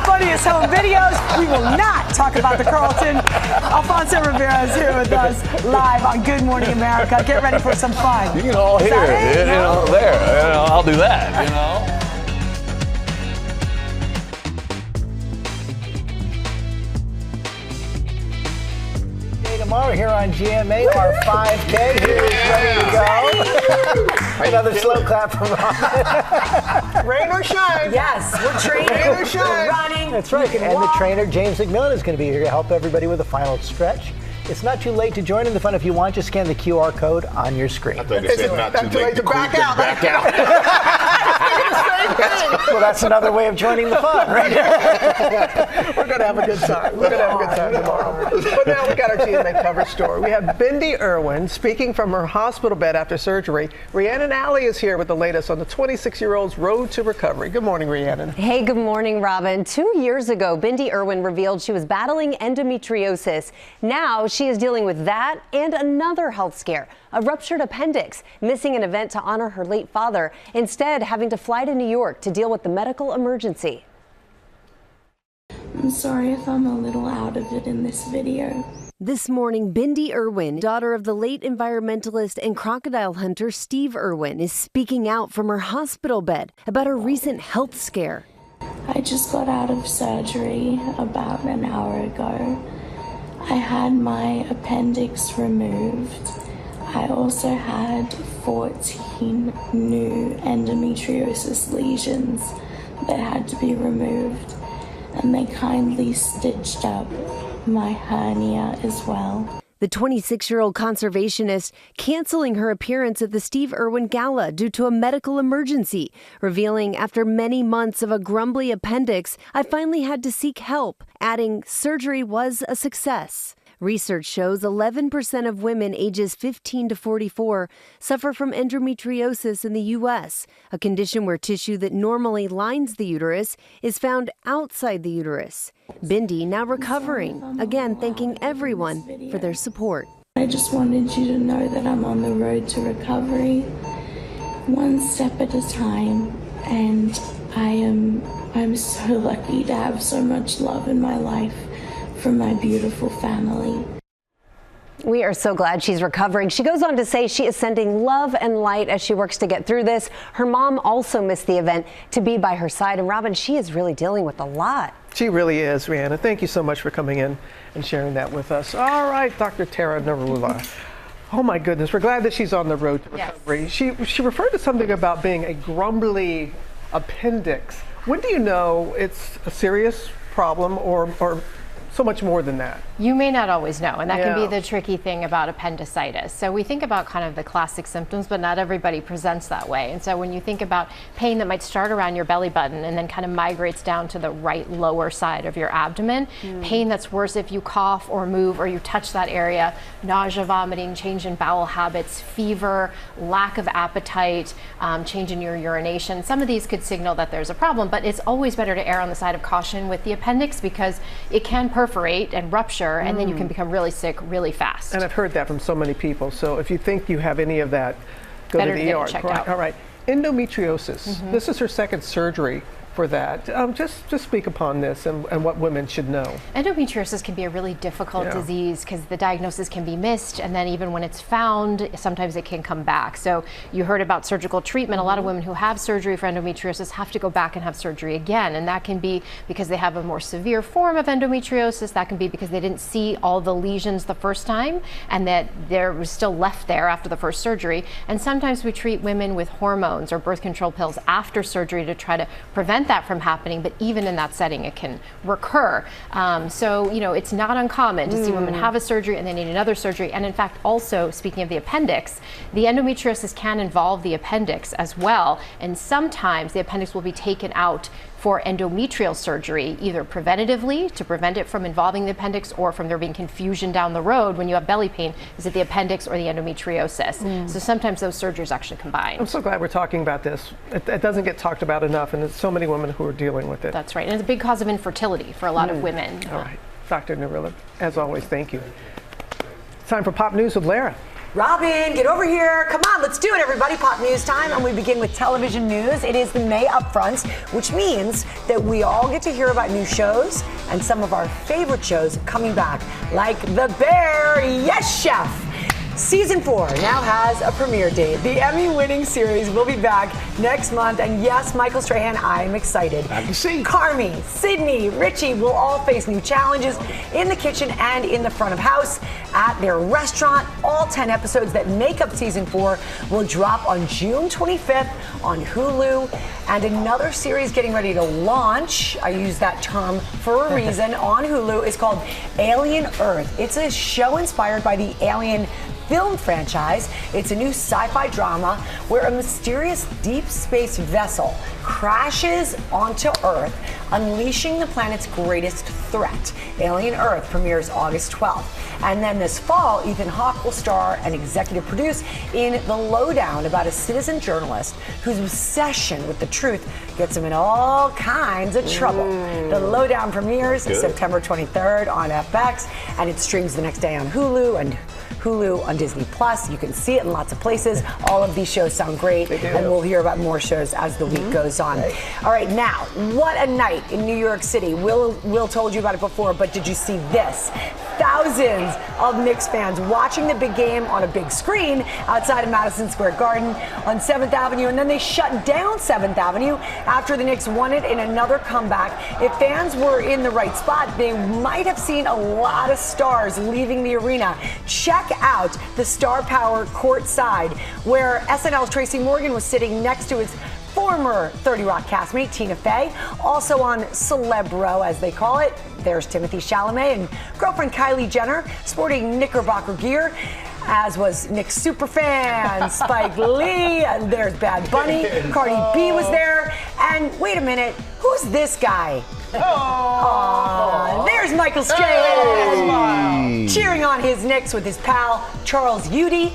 funniest home videos. We will not talk about the Carlton. Alfonso Rivera is here with us live on Good Morning America. Get ready for some fun. You can all hear it. You know, there. You know, I'll do that. You know. Tomorrow here on GMA, our 5K here is ready to go. Another slow clap from Ron. Rain or shine. Yes, we're training. Rain or shine. We're running. That's right. And the trainer, James McMillan, is going to be here to help everybody with the final stretch. It's not too late to join in the fun. If you want, just scan the QR code on your screen. I thought you said not too late to back out. Well, that's another way of joining the fun, right? We're going to have a good time. We're going to have a good time tomorrow. But now we got our GMA cover story. We have Bindi Irwin speaking from her hospital bed after surgery. Rhiannon Alley is here with the latest on the 26-year-old's road to recovery. Good morning, Rhiannon. Hey, good morning, Robin. 2 years ago, Bindi Irwin revealed she was battling endometriosis. Now she is dealing with that and another health scare, a ruptured appendix, missing an event to honor her late father, instead having to fly to New York to deal with the medical emergency. I'm sorry if I'm a little out of it in this video. This morning, Bindi Irwin, daughter of the late environmentalist and crocodile hunter Steve Irwin, is speaking out from her hospital bed about a recent health scare. I just got out of surgery about an hour ago. I had my appendix removed. I also had 14 new endometriosis lesions that had to be removed, and they kindly stitched up my hernia as well. The 26-year-old conservationist canceling her appearance at the Steve Irwin Gala due to a medical emergency, revealing after many months of a grumbly appendix, I finally had to seek help, adding surgery was a success. Research shows 11% of women ages 15 to 44 suffer from endometriosis in the U.S., a condition where tissue that normally lines the uterus is found outside the uterus. Bindi now recovering, again thanking everyone for their support. I just wanted you to know that I'm on the road to recovery, one step at a time, and I'm so lucky to have so much love in my life from my beautiful family. We are so glad she's recovering. She goes on to say she is sending love and light as she works to get through this. Her mom also missed the event to be by her side. And Robin, she is really dealing with a lot. She really is, Rhiannon. Thank you so much for coming in and sharing that with us. All right, Dr. Tara Narula. Oh my goodness, we're glad that she's on the road to recovery. Yes. She referred to something about being a grumbly appendix. When do you know it's a serious problem or so much more than that? You may not always know, and that can be the tricky thing about appendicitis. So we think about kind of the classic symptoms, but not everybody presents that way. And so when you think about pain that might start around your belly button and then kind of migrates down to the right lower side of your abdomen, pain that's worse if you cough or move or you touch that area, nausea, vomiting, change in bowel habits, fever, lack of appetite, change in your urination. Some of these could signal that there's a problem, but it's always better to err on the side of caution with the appendix because it can perforate and rupture, and then you can become really sick really fast. And I've heard that from so many people. So if you think you have any of that, go Better to the ER. All right. Endometriosis. This is her second surgery for that. Just speak upon this and what women should know. Endometriosis can be a really difficult disease because the diagnosis can be missed, and then even when it's found, sometimes it can come back. So you heard about surgical treatment. A lot of women who have surgery for endometriosis have to go back and have surgery again, and that can be because they have a more severe form of endometriosis. That can be because they didn't see all the lesions the first time and that there was still left there after the first surgery. And sometimes we treat women with hormones or birth control pills after surgery to try to prevent that from happening, but even in that setting it can recur. So it's not uncommon to see women have a surgery and they need another surgery. And in fact, also speaking of the appendix, the endometriosis can involve the appendix as well, and sometimes the appendix will be taken out for endometrial surgery, either preventatively to prevent it from involving the appendix or from there being confusion down the road when you have belly pain. Is it the appendix or the endometriosis? So sometimes those surgeries actually combine. I'm so glad we're talking about this. It doesn't get talked about enough, and there's so many women who are dealing with it. That's right, and it's a big cause of infertility for a lot of women. All right, Dr. Narula, as always, thank you. It's time for Pop News with Lara. Robin, get over here. Come on, let's do it, everybody. Pop news time, and we begin with television news. It is the May upfronts, which means that we all get to hear about new shows and some of our favorite shows coming back, like The Bear. Yes, Chef. Season 4 now has a premiere date. The Emmy-winning series will be back next month, and yes, Michael Strahan, I'm excited. I can see. Carmi, Sydney, Richie will all face new challenges in the kitchen and in the front of house at their restaurant. All 10 episodes that make up Season 4 will drop on June 25th on Hulu, and another series getting ready to launch, I use that term for a reason, on Hulu is called Alien Earth. It's a show inspired by the alien film franchise. It's a new sci-fi drama where a mysterious deep space vessel crashes onto Earth, unleashing the planet's greatest threat. Alien Earth premieres August 12th. And then this fall, Ethan Hawke will star and executive produce in The Lowdown about a citizen journalist whose obsession with the truth gets him in all kinds of trouble. The Lowdown premieres September 23rd on FX, and it streams the next day on Hulu and Hulu on Disney Plus. You can see it in lots of places. All of these shows sound great, and we'll hear about more shows as the week goes on. All right, now, what a night in New York City. Will told you about it before, but did you see this? Thousands of Knicks fans watching the big game on a big screen outside of Madison Square Garden on 7th Avenue, and then they shut down 7th Avenue after the Knicks won it in another comeback. If fans were in the right spot, they might have seen a lot of stars leaving the arena. Check out the Star Power courtside, where SNL's Tracy Morgan was sitting next to his former 30 Rock castmate Tina Fey. Also on Celebro, as they call it, there's Timothy Chalamet and girlfriend Kylie Jenner sporting Knickerbocker gear, as was Knicks superfan Spike Lee, and there's Bad Bunny. Cardi B was there, and wait a minute, who's this guy? There's Michael Strahan cheering on his Knicks with his pal Charles Udy.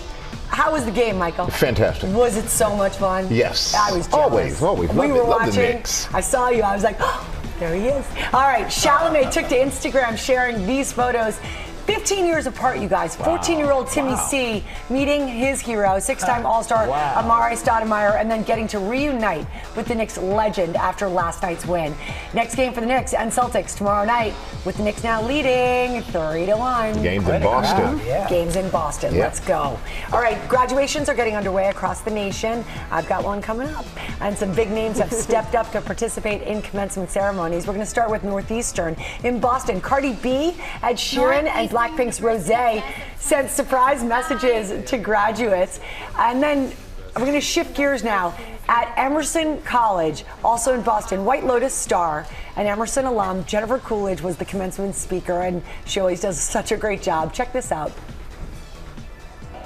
How was the game, Michael? Fantastic. Was it so much fun? Yes. I was jealous. Always. We were love watching. the Knicks. I saw you. I was like, oh, there he is. All right, Chalamet took to Instagram sharing these photos. 15 years apart, you guys. 14-year-old Timmy C meeting his hero, six-time All-Star Amari Stoudemire, and then getting to reunite with the Knicks legend after last night's win. Next game for the Knicks and Celtics tomorrow night, with the Knicks now leading 3-1. Games in Boston. Games in Boston. Yep. Let's go. All right, graduations are getting underway across the nation. I've got one coming up, and some big names have stepped up to participate in commencement ceremonies. We're going to start with Northeastern. In Boston, Cardi B, Ed Sheeran, and Blackpink's Rosé sent surprise messages to graduates. And then we're going to shift gears now. At Emerson College, also in Boston, White Lotus star and Emerson alum Jennifer Coolidge was the commencement speaker, and she always does such a great job. Check this out.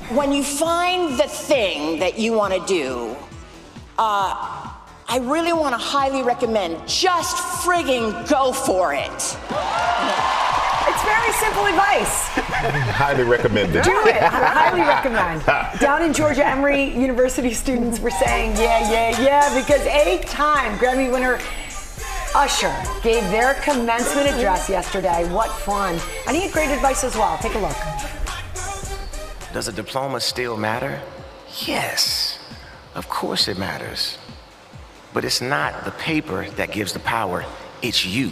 When you find the thing that you want to do, I really want to highly recommend just frigging go for it. It's very simple advice. Highly recommended. Do it. I highly recommend. Down in Georgia, Emory University students were saying, yeah, because 8-time Grammy winner Usher gave their commencement address yesterday. What fun. And he had great advice as well. Take a look. Does a diploma still matter? Yes, of course it matters. But it's not the paper that gives the power, it's you.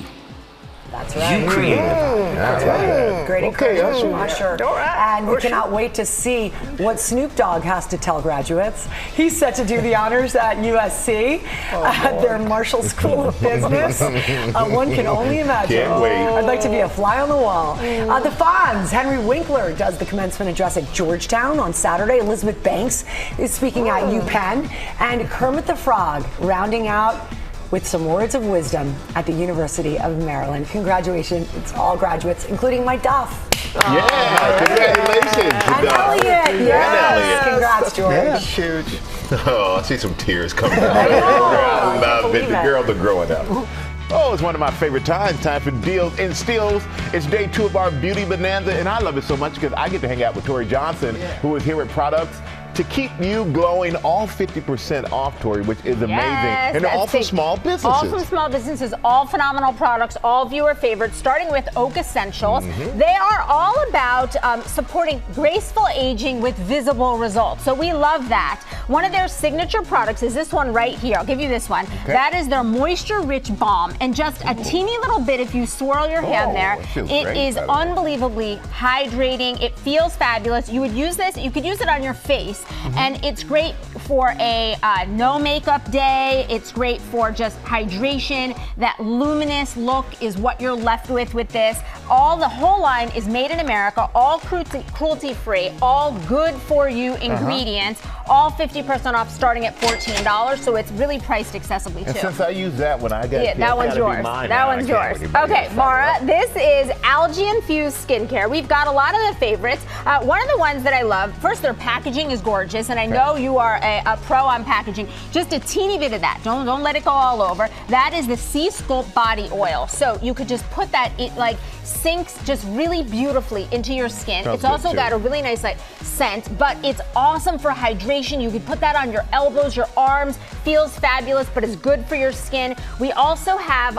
That's right. You created it. That's right. Great encouragement from Usher. And we cannot wait to see what Snoop Dogg has to tell graduates. He's set to do the honors at USC, at their Marshall School of Business. One can only imagine. Can't wait. I'd like to be a fly on the wall. The Fonz, Henry Winkler does the commencement address at Georgetown on Saturday. Elizabeth Banks is speaking at UPenn. And Kermit the Frog rounding out with some words of wisdom at the University of Maryland. Congratulations, it's all graduates, including my Duff. Yeah, congratulations. And Elliot, yes. Congrats, George. Yeah, huge. Oh, I see some tears coming out. I love it. The girls are growing up. Oh, it's one of my favorite times. Time for Deals and Steals. It's day 2 of our Beauty Bonanza, and I love it so much because I get to hang out with Tori Johnson, who is here at Products to keep you glowing. All 50% off, Tori, which is amazing. Yes, and all from small businesses. All from small businesses, all phenomenal products, all viewer favorites, starting with Oak Essentials. They are all about supporting graceful aging with visible results. So we love that. One of their signature products is this one right here. I'll give you this one. Okay. That is their Moisture Rich Balm. And just a teeny little bit, if you swirl your hand there, it is unbelievably hydrating. It feels fabulous. You would use this, you could use it on your face. And it's great for a no makeup day. It's great for just hydration. That luminous look is what you're left with this. The whole line is made in America, all cruelty-free, all good for you ingredients, all 50% off starting at $14. So it's really priced accessibly too. And since I use that one, I got Yeah, that one's yours. That one's yours. Okay, Mara, this is algae-infused skincare. We've got a lot of the favorites. One of the ones that I love, first, their packaging is gorgeous, and I know you are a pro on packaging. Just a teeny bit of that. Don't let it go all over. That is the Sea Sculpt Body Oil. So you could just put that, it like sinks just really beautifully into your skin. It's also got a really nice like scent, but it's awesome for hydration. You could put that on your elbows, your arms. Feels fabulous, but is good for your skin. We also have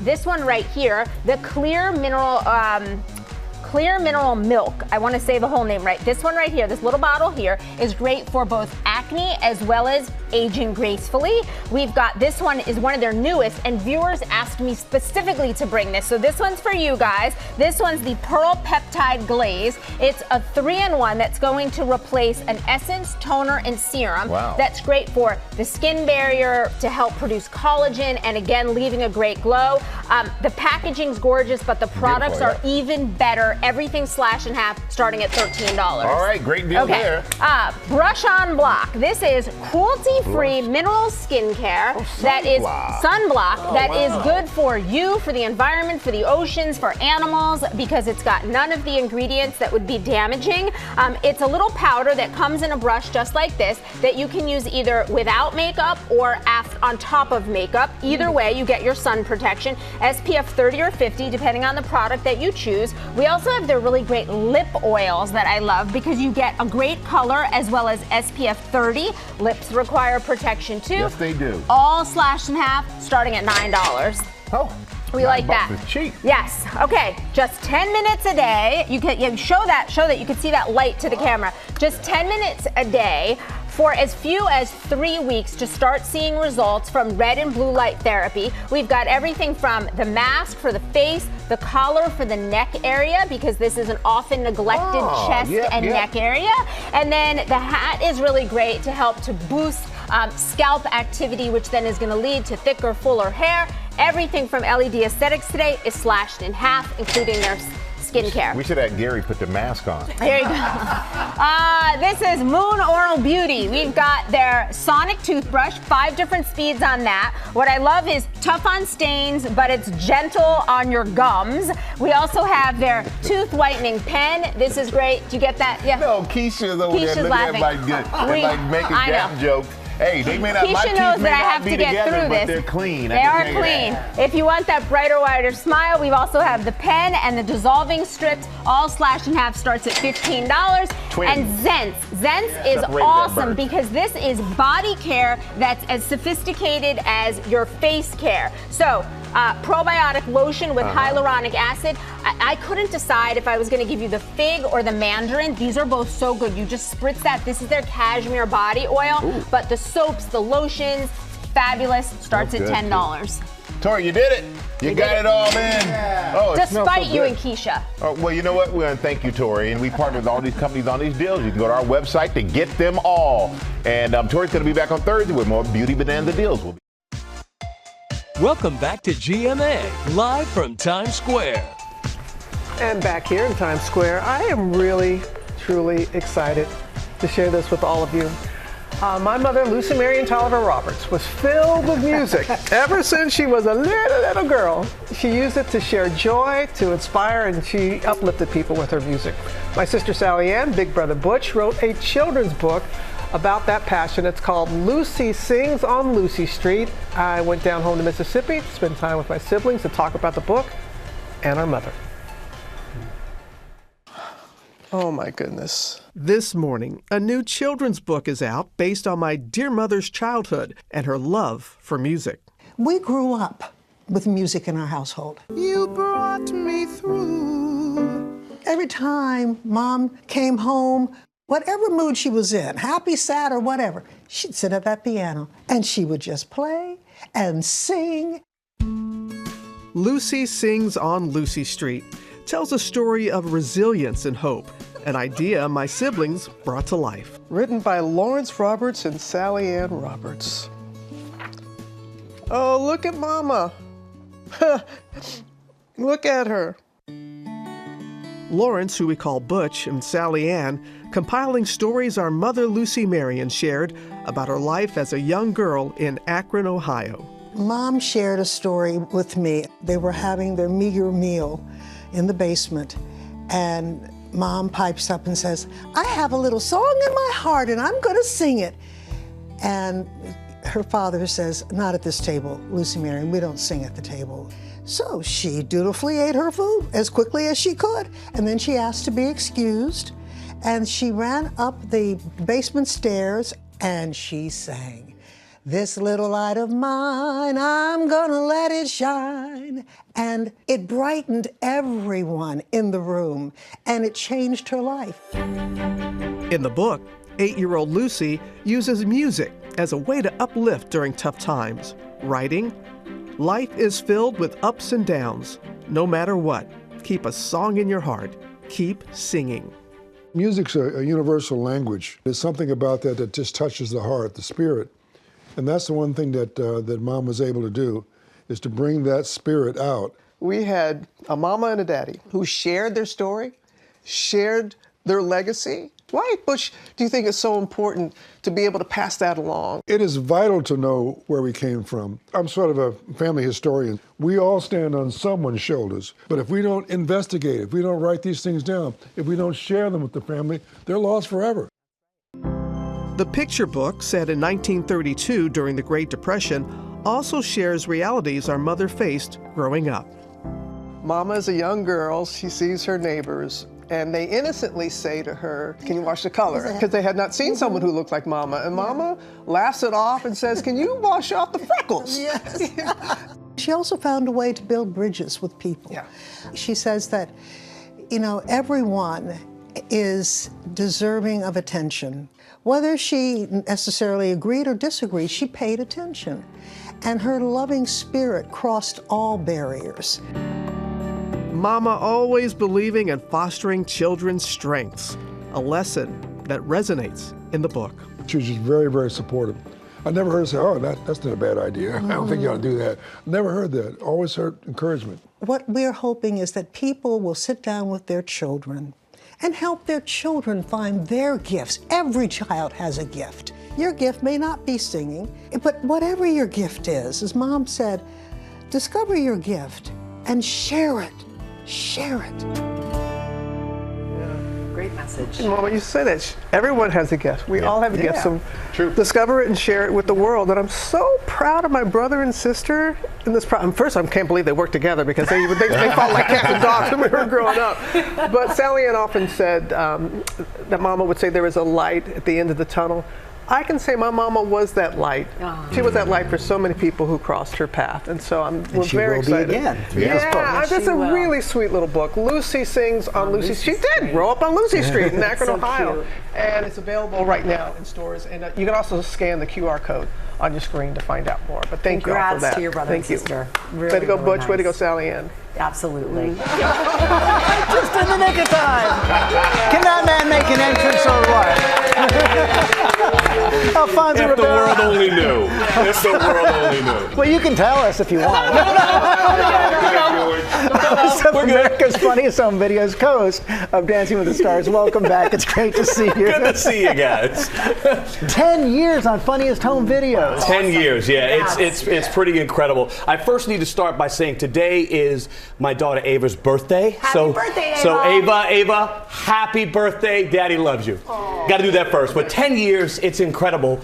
this one right here, the Clear Mineral Milk. I want to say the whole name right. This one right here, this little bottle here, is great for both acne as well as aging gracefully. We've got this one is one of their newest, and viewers asked me specifically to bring this. So this one's for you guys. This one's the Pearl Peptide Glaze. It's a 3-in-1 that's going to replace an essence, toner, and serum. Wow. That's great for the skin barrier, to help produce collagen, and again, leaving a great glow. The packaging's gorgeous, but the products are even better. Everything slashed in half, starting at $13. All right, great deal there. Brush On Block. This is cruelty-free mineral skincare that is sunblock that is good for you, for the environment, for the oceans, for animals, because it's got none of the ingredients that would be damaging. It's a little powder that comes in a brush just like this that you can use either without makeup or on top of makeup. Either way, you get your sun protection. SPF 30 or 50, depending on the product that you choose. We also have their really great lip oils that I love because you get a great color as well as SPF 30. Lips require protection too. Yes, they do. All slashed in half, starting at $9. Oh. We like that. Is cheap. Yes. Okay. Just 10 minutes a day. You can show that. You can see that light to the camera. Just 10 minutes a day for as few as 3 weeks to start seeing results from red and blue light therapy. We've got everything from the mask for the face, the collar for the neck area, because this is an often neglected chest and neck area. And then the hat is really great to help to boost scalp activity, which then is going to lead to thicker, fuller hair. Everything from LED Aesthetics today is slashed in half, including their skincare. We should have Gary put the mask on. There you go. This is Moon Oral Beauty. We've got their Sonic toothbrush, 5 different speeds on that. What I love is tough on stains, but it's gentle on your gums. We also have their tooth whitening pen. This is great. Do you get that? Yeah. No, Keisha's over there looking at my good, like making that joke. Hey, they may not. Keisha knows that I have to get through this. But they're clean. They are clean. If you want that brighter, wider smile, we also have the pen and the dissolving strips, all slashed in half, starts at $15. And Zents is awesome because this is body care that's as sophisticated as your face care. So, probiotic lotion with hyaluronic acid. I couldn't decide if I was going to give you the fig or the mandarin. These are both so good. You just spritz that. This is their cashmere body oil. Ooh. But the soaps, the lotions, fabulous. Starts at $10. Tori, you did it. You got it all in. Yeah. Oh, despite you and Keisha. Well, you know what? We're going to thank you, Tori. And we partner with all these companies on these deals. You can go to our website to get them all. And Tori's going to be back on Thursday with more Beauty Bonanza deals. Welcome back to GMA, live from Times Square. And back here in Times Square, I am really, truly excited to share this with all of you. My mother, Lucy Marion Tolliver Roberts, was filled with music. Ever since she was a little girl, she used it to share joy, to inspire, and she uplifted people with her music. My sister Sally Ann, big brother Butch, wrote a children's book about that passion. It's called Lucy Sings on Lucy Street. I went down home to Mississippi to spend time with my siblings to talk about the book and our mother. Oh my goodness. This morning, a new children's book is out based on my dear mother's childhood and her love for music. We grew up with music in our household. You brought me through. Every time Mom came home, whatever mood she was in, happy, sad, or whatever, she'd sit at that piano and she would just play and sing. Lucy Sings on Lucy Street. tells a story of resilience and hope, an idea my siblings brought to life. Written by Lawrence Roberts and Sally Ann Roberts. Oh, look at Mama. Look at her. Lawrence, who we call Butch, and Sally Ann, compiling stories our mother Lucy Marion shared about her life as a young girl in Akron, Ohio. Mom shared a story with me. They were having their meager meal in the basement, and Mom pipes up and says, "I have a little song in my heart and I'm going to sing it." And her father says, "Not at this table, Lucy Marion, we don't sing at the table." So she dutifully ate her food as quickly as she could, and then she asked to be excused, and she ran up the basement stairs and she sang, "This little light of mine, I'm gonna let it shine." And it brightened everyone in the room, and it changed her life. In the book, 8-year-old Lucy uses music as a way to uplift during tough times, writing, "Life is filled with ups and downs. No matter what, keep a song in your heart. Keep singing." Music's a universal language. There's something about that that just touches the heart, the spirit. And that's the one thing that Mom was able to do, is to bring that spirit out. We had a mama and a daddy who shared their story, shared their legacy. Why, Butch, do you think it's so important to be able to pass that along? It is vital to know where we came from. I'm sort of a family historian. We all stand on someone's shoulders, but if we don't investigate, if we don't write these things down, if we don't share them with the family, they're lost forever. The picture book, set in 1932 during the Great Depression, also shares realities our mother faced growing up. Mama is a young girl. She sees her neighbors, and they innocently say to her, "Can you wash the color?" Because they had not seen someone who looked like Mama. And Mama laughs it off and says, "Can you wash off the freckles?" Yes. She also found a way to build bridges with people. Yeah. She says that, everyone is deserving of attention. Whether she necessarily agreed or disagreed, she paid attention. And her loving spirit crossed all barriers. Mama always believing in fostering children's strengths, a lesson that resonates in the book. She was just very, very supportive. I never heard her say, "Oh, that's not a bad idea. I don't think you ought to do that." Never heard that. Always heard encouragement. What we're hoping is that people will sit down with their children and help their children find their gifts. Every child has a gift. Your gift may not be singing, but whatever your gift is, as Mom said, discover your gift and share it. Share it. Great message. Mama, you said it. Everyone has a gift. We all have a gift. So discover it and share it with the world. And I'm so proud of my brother and sister in this. First, I can't believe they work together, because they fought like cats and dogs when we were growing up. But Sally Ann often said that Mama would say there is a light at the end of the tunnel. I can say my mama was that light. She was that light for so many people who crossed her path, and so we're very excited. Be again. Yeah, that's a really sweet little book. Lucy sings on Lucy. She did grow up on Lucy Street in Akron, Ohio, cute. And it's available right now in stores. And you can also scan the QR code on your screen to find out more. But thank you all for that. Congrats to your brother and sister. Really, way to go, really Butch. nice. Way to go, Sally Ann. Absolutely. Just in the nick of time. Can that man make an entrance or what? Alfonso If the world only knew. If the world only knew. Well, you can tell us if you want. So America's Funniest Home Videos, co-host of Dancing with the Stars. Welcome back. It's great to see you. Good to see you guys. 10 years on Funniest Home Videos. 10 years, yeah. It's pretty incredible. I first need to start by saying today is my daughter Ava's birthday. Happy birthday, Ava. So Ava, happy birthday. Daddy loves you. Got to do that first. But 10 years, it's incredible.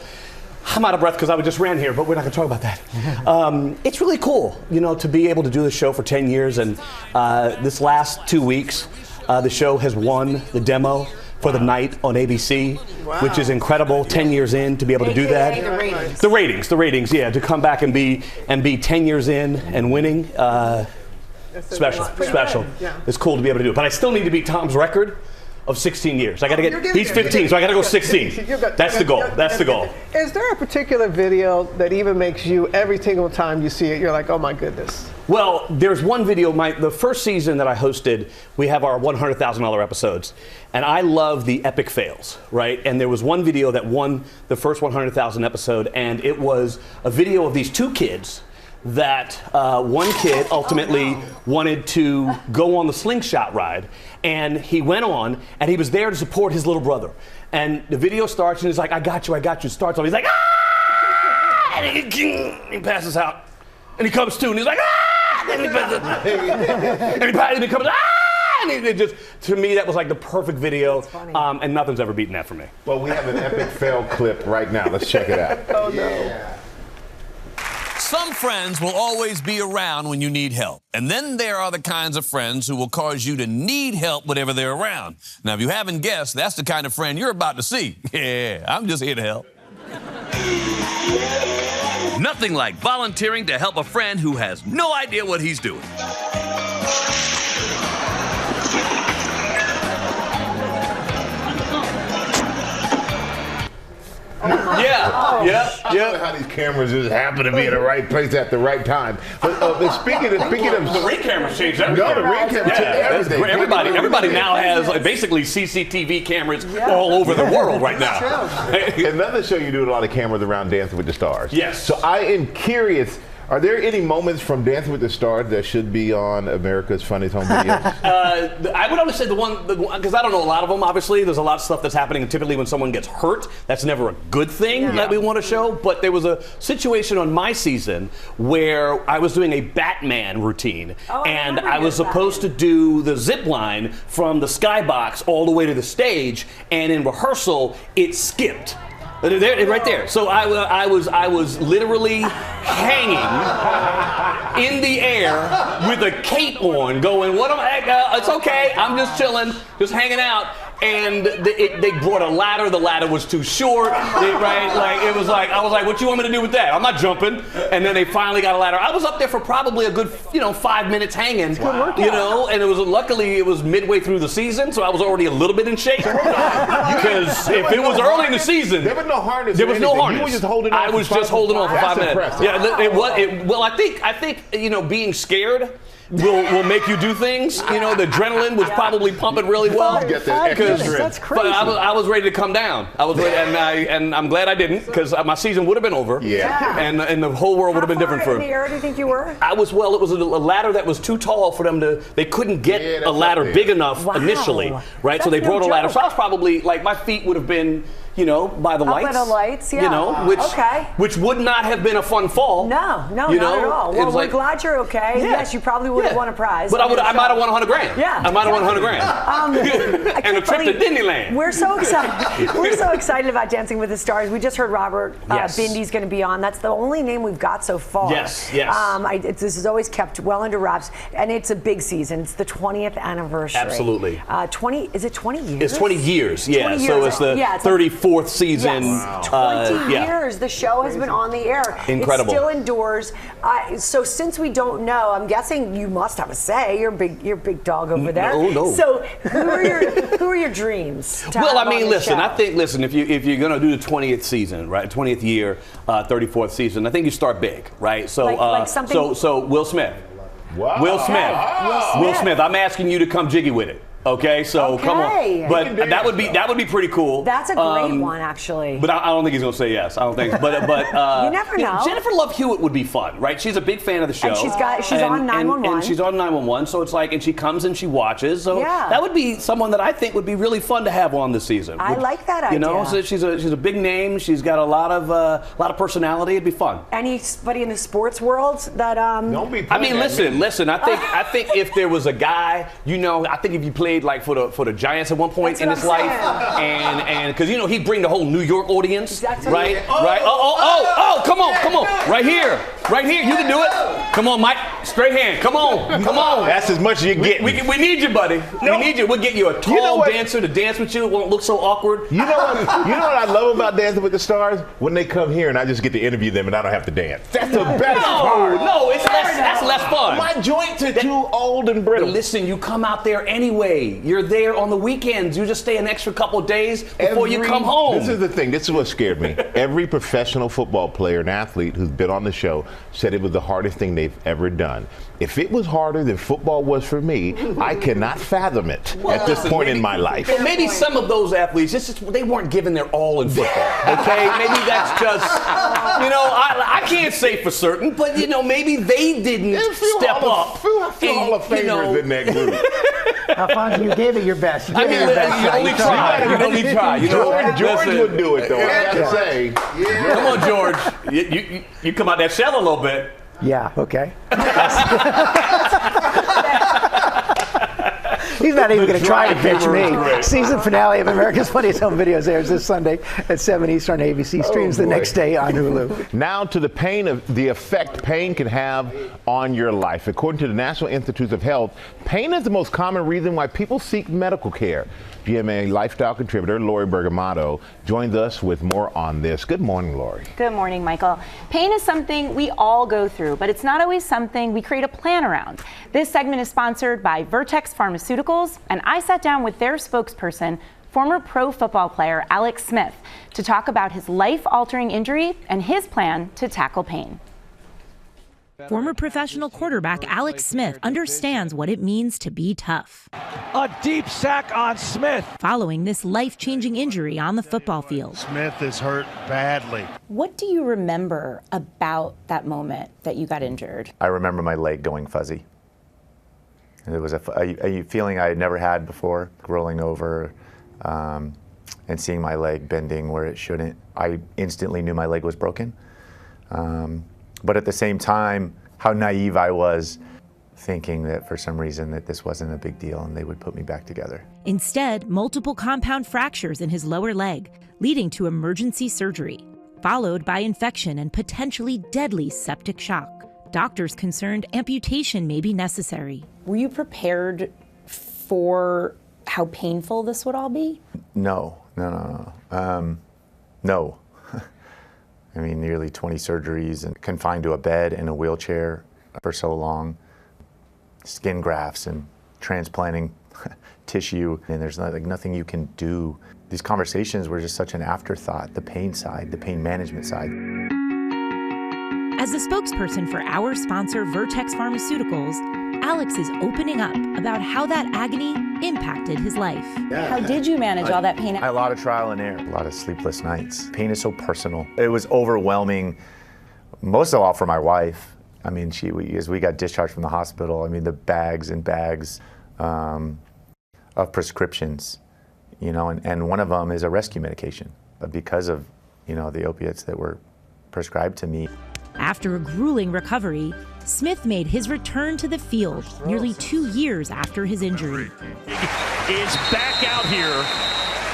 I'm out of breath because I just ran here, but we're not going to talk about that. It's really cool, to be able to do the show for 10 years. And this last 2 weeks, the show has won the demo for the night on ABC, which is incredible. 10 years in to be able to do that. The ratings, yeah, to come back and be 10 years in and winning. Special. Yeah. It's cool to be able to do it. But I still need to beat Tom's record of 16 years. I got to get. He's 15, so I got to go 16. That's the goal. That's the goal. Is there a particular video that even makes you every single time you see it, you're like, oh my goodness? Well, there's one video. The first season that I hosted, we have our $100,000 episodes, and I love the epic fails, right? And there was one video that won the first 100,000 episode, and it was a video of these two kids. That one kid ultimately wanted to go on the slingshot ride, and he went on, and he was there to support his little brother. And the video starts, and he's like, I got you. It starts off, he's like, ah! And he passes out, and he comes to, and he's like, ah! And he comes, ah! And it just, to me, that was like the perfect video, and nothing's ever beaten that for me. Well, we have an epic fail clip right now. Let's check it out. Oh, no. Some friends will always be around when you need help. And then there are the kinds of friends who will cause you to need help whenever they're around. Now, if you haven't guessed, that's the kind of friend you're about to see. Yeah, I'm just here to help. Nothing like volunteering to help a friend who has no idea what he's doing. I don't know how these cameras just happen to be in the right place at the right time. But speaking of the ring cameras changed everything. No, the ring cameras changed everything. Everybody now has basically CCTV cameras all over the world right now. Another show you do a lot of cameras around Dancing with the Stars. Yes. So I am curious. Are there any moments from Dancing with the Stars that should be on America's Funniest Home Videos? I would only say the one, because I don't know a lot of them, obviously. There's a lot of stuff that's happening, and typically when someone gets hurt, that's never a good thing that we want to show. But there was a situation on my season where I was doing a Batman routine, and I was supposed to do the zip line from the skybox all the way to the stage, and in rehearsal, it skipped. Right there. So I was literally hanging in the air with a cape on, going, "What am I? It's okay. I'm just chilling, just hanging out." And they brought a ladder. The ladder was too short, right? Like it was like I was like, "What you want me to do with that? I'm not jumping." And then they finally got a ladder. I was up there for probably a good, 5 minutes hanging, And it was luckily it was midway through the season, so I was already a little bit in shape. Because if it was early in the season, there was no harness. There was no harness. You were just holding on. I was just holding on for 5 minutes. Impressive. Yeah, well, I think being scared will make you do things. The adrenaline was probably pumping really well. That's crazy. But I was ready to come down. I was ready, and I'm glad I didn't, because my season would have been over. Yeah. And the whole world would have been different for me. How far in the air do you think you were? It was a ladder that was too tall for them they couldn't get a ladder big enough initially, right? That's so they brought a ladder. joke. So I was probably, my feet would have been, by the lights. By the lights, yeah. Which would not have been a fun fall. No, not at all. Well, we're glad you're okay. Yeah. Yes, you probably would have won a prize. But I might have won $100,000. Yeah. I might have won $100,000. And a trip to Disneyland. We're so excited. We're so excited about Dancing with the Stars. We just heard Robert Bindy's going to be on. That's the only name we've got so far. Yes. This is always kept well under wraps, and it's a big season. It's the 20th anniversary. Absolutely. 20? Is it 20 years? It's 20 years. Yeah. 20 years. So it's the 34th season. Yes. 20 years. The show has been on the air. Incredible. It's still indoors. So since we don't know, I'm guessing you must have a say. You're a big dog over there. No. So who are your dreams? Well, I mean, listen. If you're gonna do the 20th season, right? 20th year, 34th season. I think you start big, right? So like something. So Will Smith. Wow. Will Smith. I'm asking you to come jiggy with it. Okay, so come on, but that would be pretty cool. That's a great one, actually. But I don't think he's gonna say yes. I don't think. But you never know. Jennifer Love Hewitt would be fun, right? She's a big fan of the show. And she's on 911. And she's on 911, so it's like, and she comes and she watches. So that would be someone that I think would be really fun to have on this season. I like that idea. So she's a big name. She's got a lot of personality. It'd be fun. Anybody in the sports world that Don't be. I mean, listen. I think if there was a guy, I think if you played for the Giants at one point in his life, and because he'd bring the whole New York audience, right? Right? Oh, come on, right here, you can do it. Come on, Mike, straight hand, come on. That's as much as you get. We need you, buddy. We need you. We'll get you a tall dancer to dance with you. It won't look so awkward. You know what I love about Dancing with the Stars? When they come here and I just get to interview them and I don't have to dance. That's the best part. No, that's less fun. on. My joints are too old and brittle. But listen, you come out there anyway. You're there on the weekends. You just stay an extra couple days before you come home. This is the thing. This is what scared me. Every professional football player and athlete who's been on the show said it was the hardest thing they've ever done. If it was harder than football was for me, I cannot fathom it at this point in my life. And maybe some of those athletes, they weren't giving their all in football, okay? Maybe that's just, I can't say for certain, but, maybe they didn't step up. A few Hall of Famers in that group. Alfonso, you gave it your best. You only try. George would do it, though. I have to say. Yeah. Come on, George. You come out that shell a little bit. Yeah, okay. He's not even going to try to pitch me. Season finale of America's Funniest Home Videos airs this Sunday at 7 Eastern. ABC streams the next day on Hulu. Now to the effect pain can have on your life. According to the National Institutes of Health, pain is the most common reason why people seek medical care. GMA lifestyle contributor Lori Bergamato joins us with more on this. Good morning, Lori. Good morning, Michael. Pain is something we all go through, but it's not always something we create a plan around. This segment is sponsored by Vertex Pharmaceuticals, and I sat down with their spokesperson, former pro football player Alex Smith, to talk about his life-altering injury and his plan to tackle pain. Former professional quarterback Alex Smith understands what it means to be tough. A deep sack on Smith. Following this life-changing injury on the football field. Smith is hurt badly. What do you remember about that moment that you got injured? I remember my leg going fuzzy. And it was a feeling I had never had before, rolling over and seeing my leg bending where it shouldn't. I instantly knew my leg was broken. But at the same time, how naive I was, thinking that for some reason that this wasn't a big deal and they would put me back together. Instead, multiple compound fractures in his lower leg, leading to emergency surgery, followed by infection and potentially deadly septic shock. Doctors concerned amputation may be necessary. Were you prepared for how painful this would all be? No. No. I mean, nearly 20 surgeries and confined to a bed in a wheelchair for so long. Skin grafts and transplanting tissue, and there's nothing you can do. These conversations were just such an afterthought, the pain side, the pain management side. As the spokesperson for our sponsor, Vertex Pharmaceuticals, Alex is opening up about how that agony impacted his life. How did you manage all that pain? A lot of trial and error, a lot of sleepless nights. Pain is so personal. It was overwhelming, most of all for my wife. I mean, as we got discharged from the hospital, I mean, the bags and bags of prescriptions, and one of them is a rescue medication because of, the opiates that were prescribed to me. After a grueling recovery, Smith made his return to the field nearly 2 years after his injury. Is back out here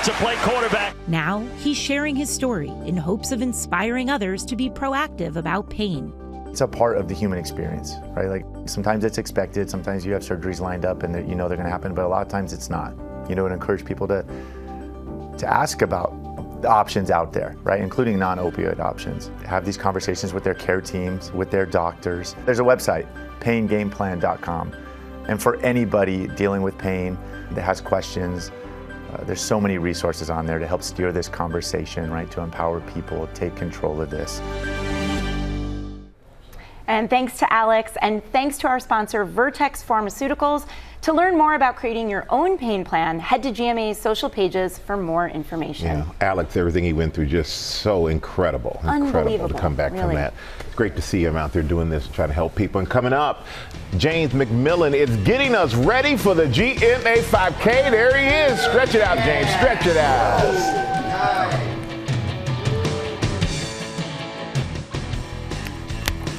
to play quarterback. Now he's sharing his story in hopes of inspiring others to be proactive about pain. It's a part of the human experience, right? Like sometimes it's expected, sometimes you have surgeries lined up and they're going to happen, but a lot of times it's not. And encourage people to ask about the options out there, right? Including non-opioid options. Have these conversations with their care teams, with their doctors. There's a website, paingameplan.com. And for anybody dealing with pain that has questions, there's so many resources on there to help steer this conversation, right? To empower people, take control of this. And thanks to Alex, and thanks to our sponsor, Vertex Pharmaceuticals. To learn more about creating your own pain plan, head to GMA's social pages for more information. Yeah, Alex, everything he went through, just so incredible to come back from that. It's great to see him out there doing this, trying to help people. And coming up, James McMillan is getting us ready for the GMA 5K. There he is. Stretch it out, James. Stretch it out.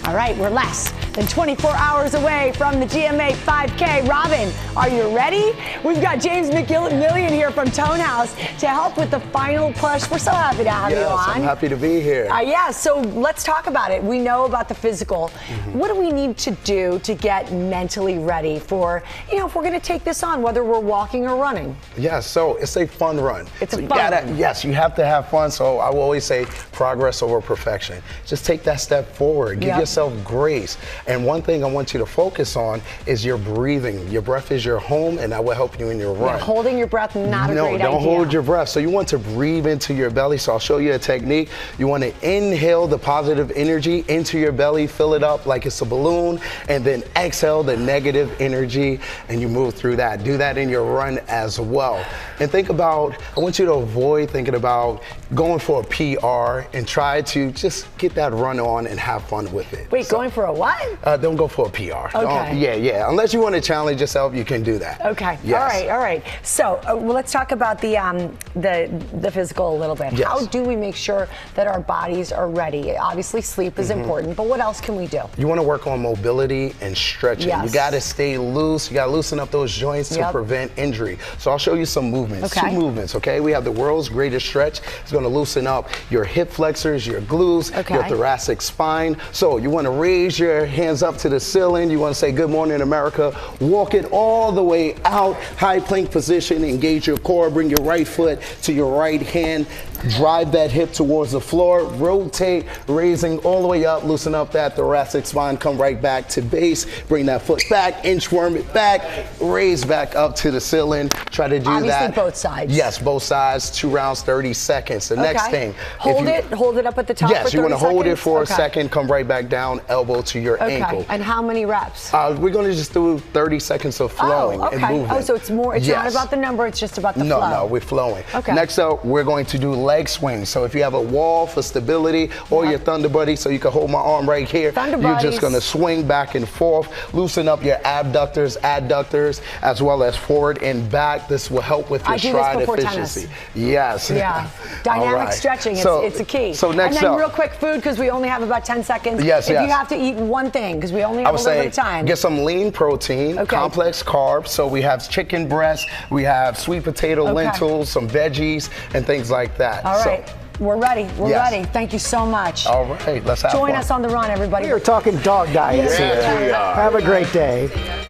All right, we're less than 24 hours away from the GMA 5K. Robin, are you ready? We've got James McMillan here from Tone House to help with the final push. We're so happy to have you on. Yes, I'm happy to be here. So let's talk about it. We know about the physical. What do we need to do to get mentally ready for, if we're going to take this on, whether we're walking or running? Yeah, so it's a fun run. It's a fun run. Yes, you have to have fun. So I will always say progress over perfection. Just take that step forward. Give yourself grace. And one thing I want you to focus on is your breathing. Your breath is your home, and that will help you in your run. Yeah, holding your breath, not a great idea. No, don't hold your breath. So you want to breathe into your belly. So I'll show you a technique. You want to inhale the positive energy into your belly, fill it up like it's a balloon, and then exhale the negative energy, and you move through that. Do that in your run as well. And think about, I want you to avoid thinking about going for a PR and try to just get that run on and have fun with it. Wait, going for a what? Don't go for a PR. Okay. Yeah. Unless you want to challenge yourself, you can do that. Okay. Yes. All right. So well, let's talk about the physical a little bit. Yes. How do we make sure that our bodies are ready? Obviously, sleep is important, but what else can we do? You want to work on mobility and stretching. Yes. You got to stay loose. You got to loosen up those joints to prevent injury. So I'll show you some movements. Okay. 2 movements, okay? We have the world's greatest stretch. It's going to loosen up your hip flexors, your glutes, your thoracic spine. So you want to raise your hands up to the ceiling. You want to say, good morning, America. Walk it all the way out. High plank position. Engage your core. Bring your right foot to your right hand. Drive that hip towards the floor. Rotate, raising all the way up. Loosen up that thoracic spine. Come right back to base. Bring that foot back. Inchworm it back. Raise back up to the ceiling. Try to do Obviously that. both sides. Yes, both sides. 2 rounds, 30 seconds. The next thing. Hold it up at the top. Yes, for 30 you want to hold it seconds? for a second. Come right back down. Elbow to your ankle. And how many reps? We're going to just do 30 seconds of flowing and movement. Oh, so it's more. It's not about the number. It's just about the flow. No, we're flowing. Okay. Next up, we're going to do leg swings. So if you have a wall for stability or your Thunder Buddy, so you can hold my arm right here. You're just going to swing back and forth, loosen up your abductors, adductors, as well as forward and back. This will help with your stride efficiency. Tennis. Yes. Yeah. Dynamic stretching. It's a key. So next and then up, real quick food, because we only have about 10 seconds. Yes. If you have to eat one thing, because we only have a little bit of time. Get some lean protein, complex carbs. So we have chicken breast, we have sweet potato lentils, some veggies, and things like that. All right. We're ready. We're ready. Thank you so much. All right. Let's have Join fun. us on the run, everybody. We are talking dog diets here. Yes, we are. Have a great day.